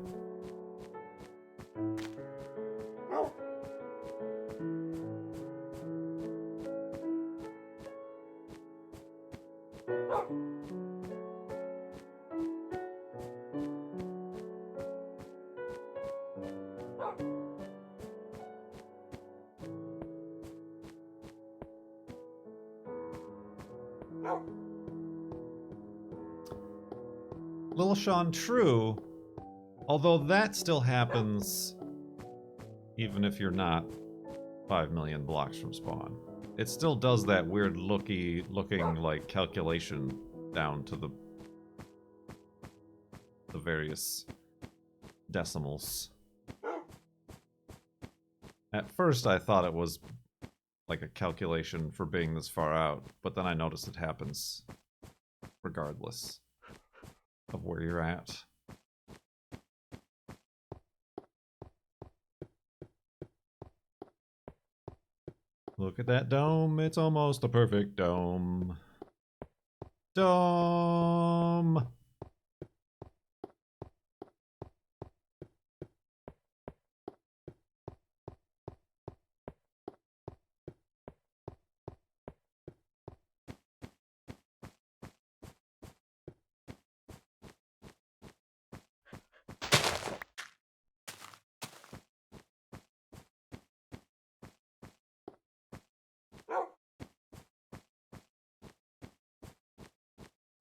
Lil Sean, true. Although that still happens even if you're not 5 million blocks from spawn. It still does that weird looking like calculation down to the various decimals. At first I thought it was like a calculation for being this far out, but then I noticed it happens regardless of where you're at. Look at that dome, it's almost a perfect dome. Dome!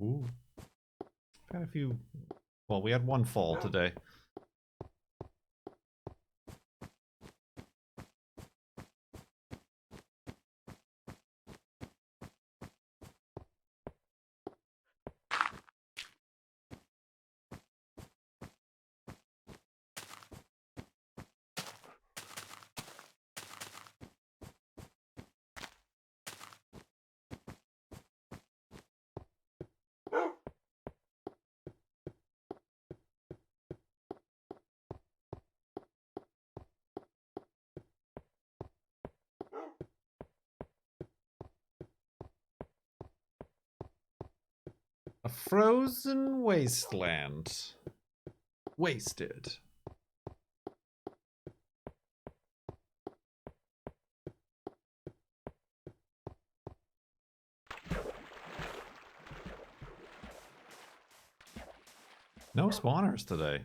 Ooh. Got a few... Well, we had one fall today. A frozen wasteland. Wasted. No spawners today.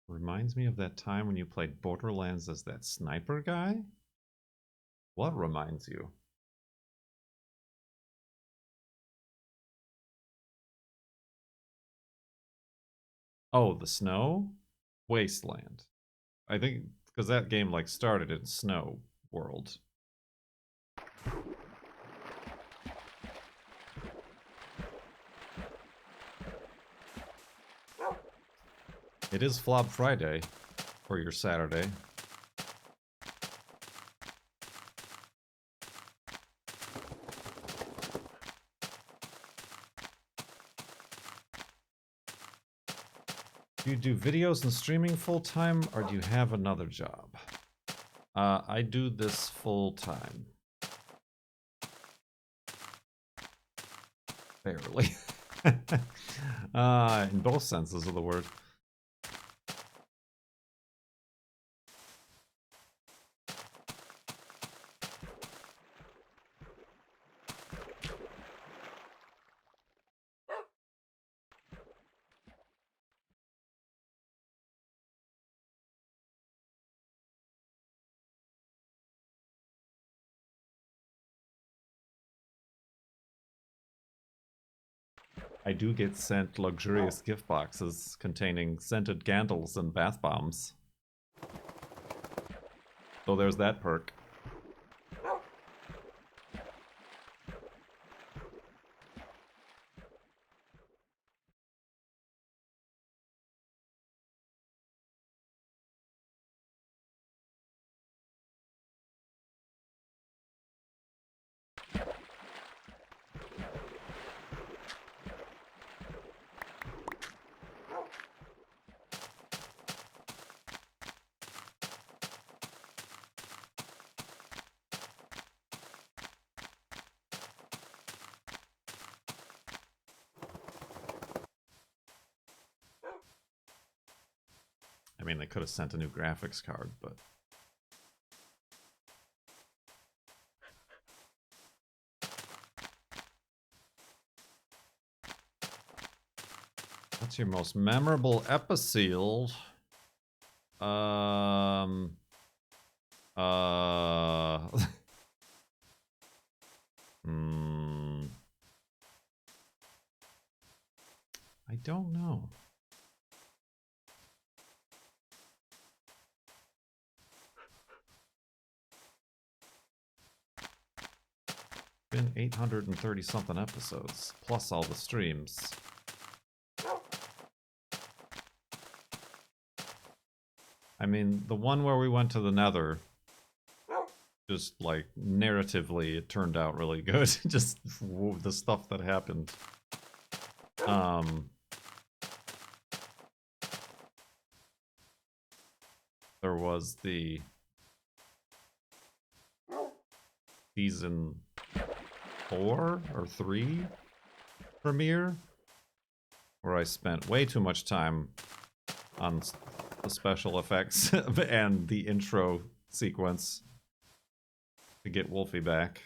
Reminds me of that time when you played Borderlands as that sniper guy? What reminds you? Oh, the snow? Wasteland. I think because that game like started in Snow World. It is FLoB Friday for your Saturday. Do you do videos and streaming full time, or do you have another job? I do this full time. Barely. In both senses of the word. I do get sent luxurious gift boxes containing scented candles and bath bombs. So there's that perk. I mean, they could have sent a new graphics card, but... What's your most memorable episode? I don't know. Been 830 something episodes, plus all the streams. I mean, the one where we went to the Nether, just like narratively, it turned out really good. Just the stuff that happened. There was the season 4 or 3 premiere, where I spent way too much time on the special effects and the intro sequence to get Wolfie back.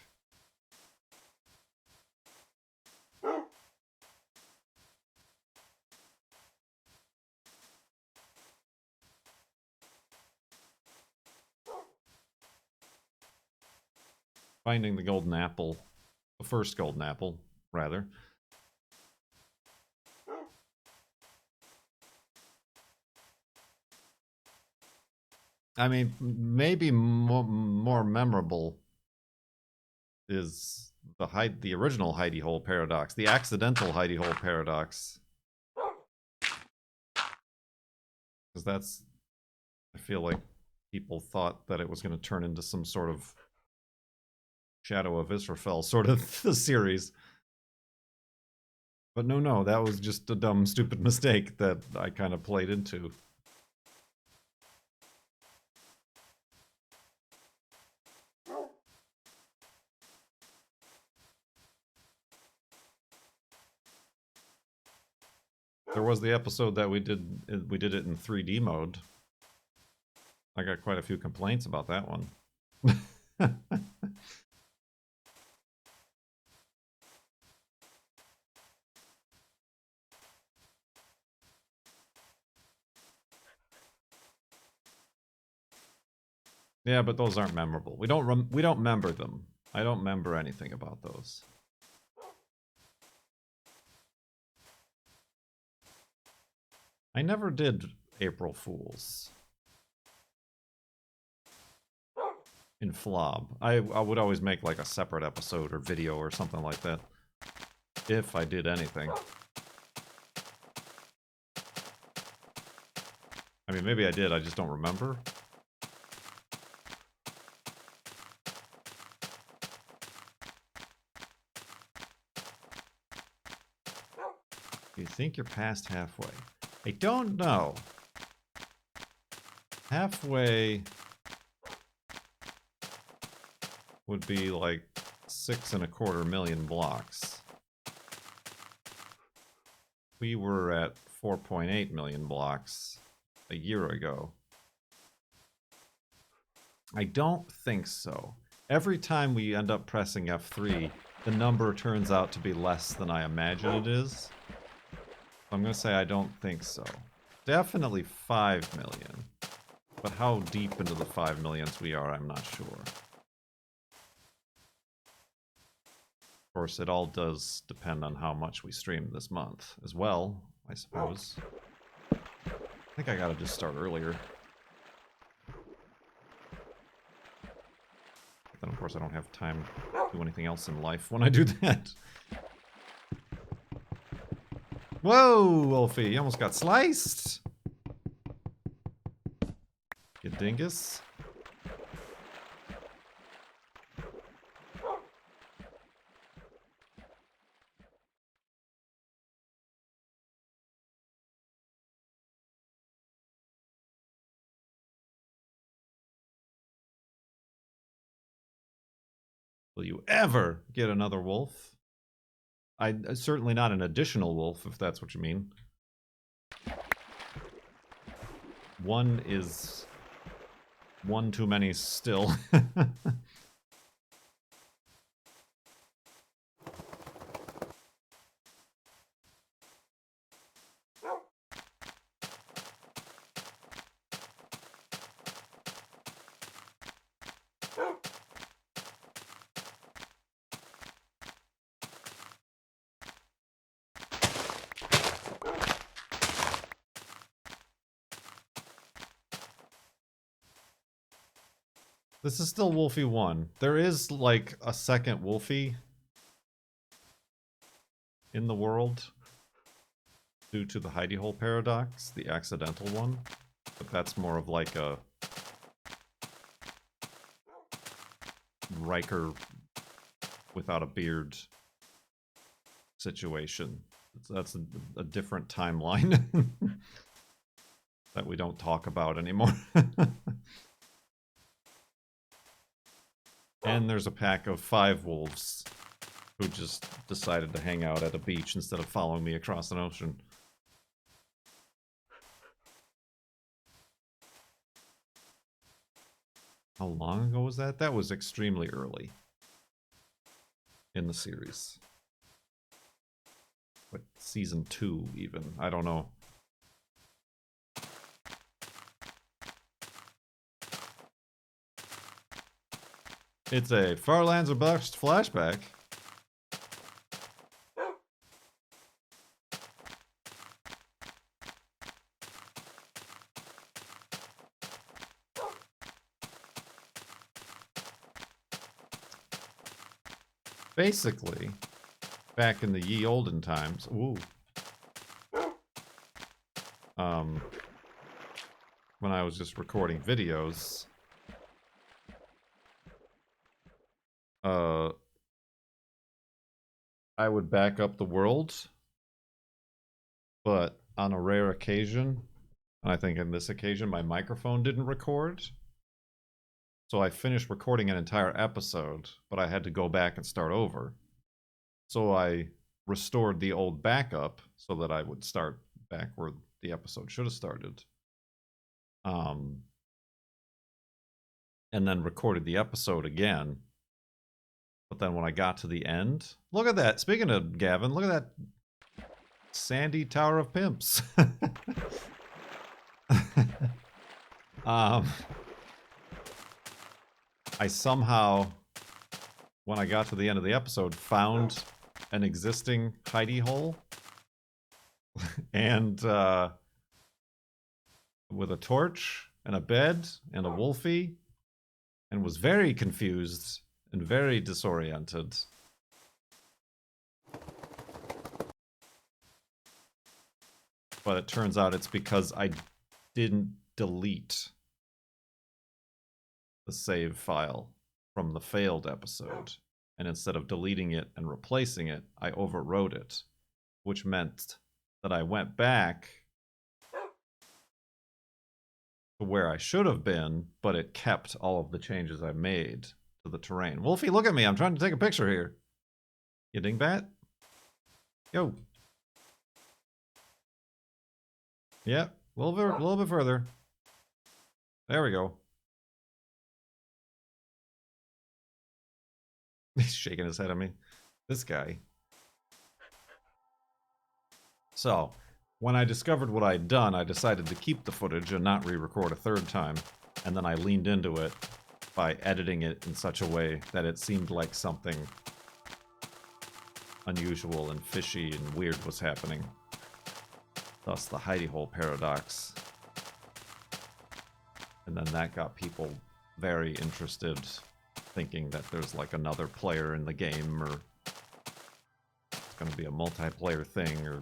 Finding the golden apple. The first golden apple, rather. I mean, maybe more memorable is the original Hidey hole paradox, the accidental Hidey hole paradox. Because that's, I feel like people thought that it was going to turn into some sort of Shadow of Israfel sort of the series. But no, that was just a dumb, stupid mistake that I kind of played into. There was the episode that we did it in 3D mode. I got quite a few complaints about that one. Yeah, but those aren't memorable. We don't remember them. I don't remember anything about those. I never did April Fools in FLoB. I would always make like a separate episode or video or something like that if I did anything. I mean, maybe I did, I just don't remember. You think you're past halfway? I don't know. Halfway would be like 6.25 million blocks. We were at 4.8 million blocks a year ago. I don't think so. Every time we end up pressing F3, the number turns out to be less than I imagine it is. I'm going to say I don't think so. Definitely 5 million. But how deep into the 5 millions we are, I'm not sure. Of course, it all does depend on how much we stream this month as well, I suppose. I think I gotta just start earlier. course, I don't have time to do anything else in life when I do that. Whoa, Wolfie, you almost got sliced. You dingus. Will you ever get another wolf? Certainly not an additional wolf, if that's what you mean. One is one too many still. This is still Wolfie 1. There is, like, a second Wolfie in the world due to the hidey hole paradox, the accidental one. But that's more of like a Riker without a beard situation. That's a different timeline that we don't talk about anymore. And there's a pack of 5 wolves who just decided to hang out at a beach instead of following me across an ocean. How long ago was that? That was extremely early in the series. Like season 2 even. I don't know. It's a Farlands or Bust flashback. Basically, back in the ye olden times, when I was just recording videos, I would back up the world, but on a rare occasion, and I think in this occasion my microphone didn't record, so I finished recording an entire episode, but I had to go back and start over. So I restored the old backup so that I would start back where the episode should have started. And then recorded the episode again. But then when I got to the end, look at that. Speaking of Gavin, look at that sandy tower of pimps. I somehow, when I got to the end of the episode, found an existing hidey hole. And with a torch and a bed and a wolfie, and was very confused and very disoriented. But it turns out it's because I didn't delete the save file from the failed episode. And instead of deleting it and replacing it, I overwrote it, which meant that I went back to where I should have been, but it kept all of the changes I made to the terrain. Wolfie, look at me. I'm trying to take a picture here. You dingbat? Yo. Yeah, a little bit further. There we go. He's shaking his head at me. This guy. So, when I discovered what I'd done, I decided to keep the footage and not re-record a third time. And then I leaned into it by editing it in such a way that it seemed like something unusual and fishy and weird was happening. Thus the hidey hole paradox. And then that got people very interested thinking that there's like another player in the game, or it's going to be a multiplayer thing, or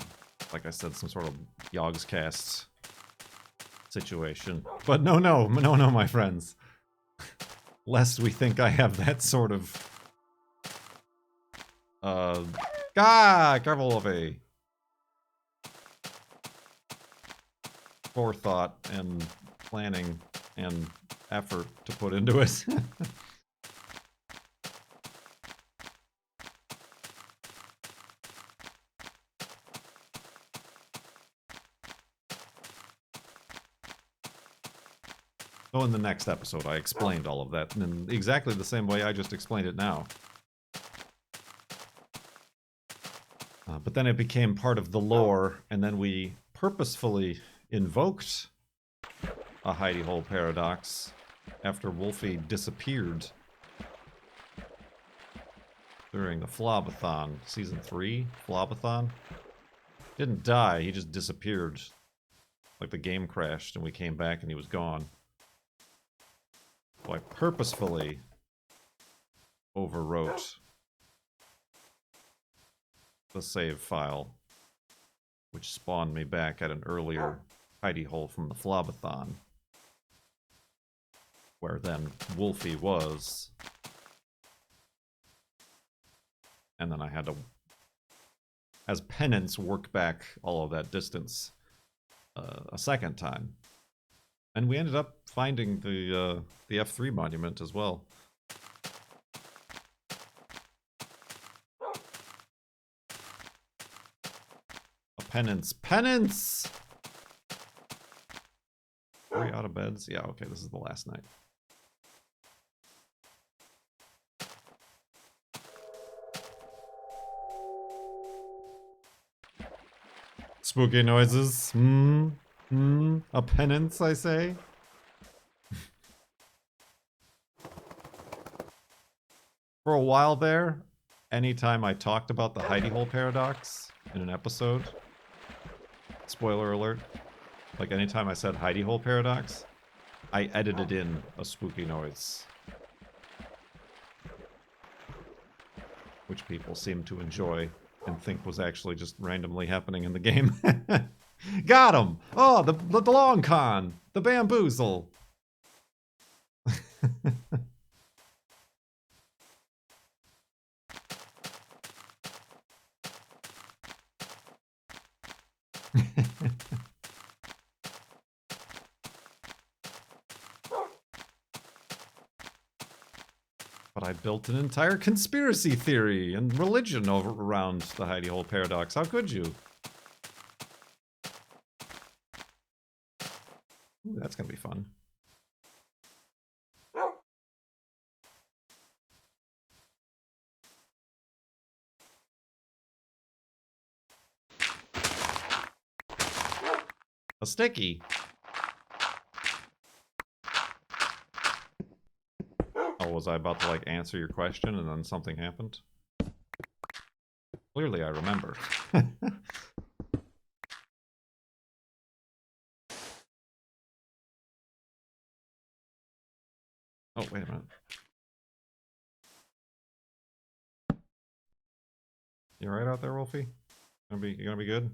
like I said, some sort of Yogscast situation. But no, my friends. Lest we think I have that sort of careful of a forethought and planning and effort to put into it. So in the next episode, I explained all of that in exactly the same way I just explained it now. But then it became part of the lore, and then we purposefully invoked a hidey hole paradox after Wolfie disappeared during the FLoB-a-Thon, Season 3, FLoB-a-Thon. Didn't die, he just disappeared. Like the game crashed and we came back and he was gone. So I purposefully overwrote the save file, which spawned me back at an earlier hidey hole from the FLoB-a-Thon, where then Wolfie was. And then I had to, as penance, work back all of that distance a second time. And we ended up finding the F3 monument as well. A penance. Penance! Are we out of beds? Yeah, okay, this is the last night. Spooky noises. A penance, I say. For a while there, anytime I talked about the hidey hole paradox in an episode, spoiler alert, like anytime I said hidey hole paradox, I edited in a spooky noise, which people seem to enjoy and think was actually just randomly happening in the game. Got him! Oh, the long con! The bamboozle! But I built an entire conspiracy theory and religion around the hidey hole paradox. How could you? Ooh, that's gonna be fun. A sticky. Oh, was I about to like answer your question and then something happened? Clearly I remember. Oh, wait a minute. You alright out there, Wolfie? You gonna be good?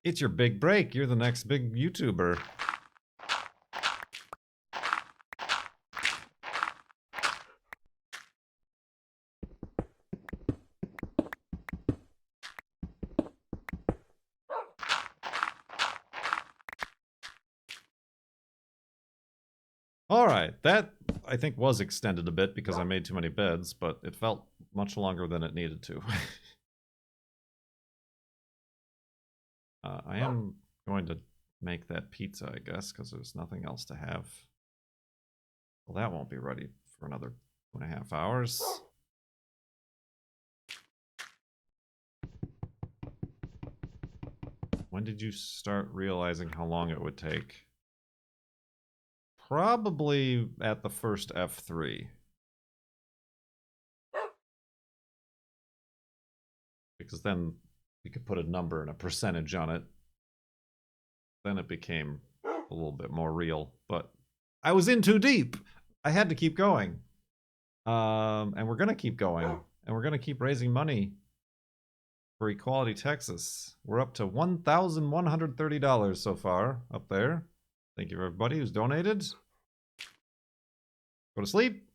It's your big break. You're the next big YouTuber. Alright, that I think was extended a bit because I made too many beds, but it felt much longer than it needed to. I am going to make that pizza, I guess, because there's nothing else to have. Well, that won't be ready for another 2.5 hours. When did you start realizing how long it would take? Probably at the first F3. Because then we could put a number and a percentage on it. Then it became a little bit more real, but I was in too deep. I had to keep going. And we're gonna keep going, and we're gonna keep raising money for Equality Texas. We're up to $1,130 so far up there. Thank you everybody who's donated. Go to sleep.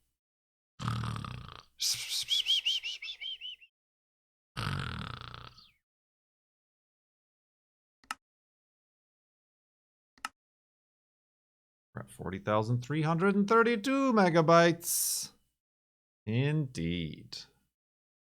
We're at 40,332 megabytes. Indeed.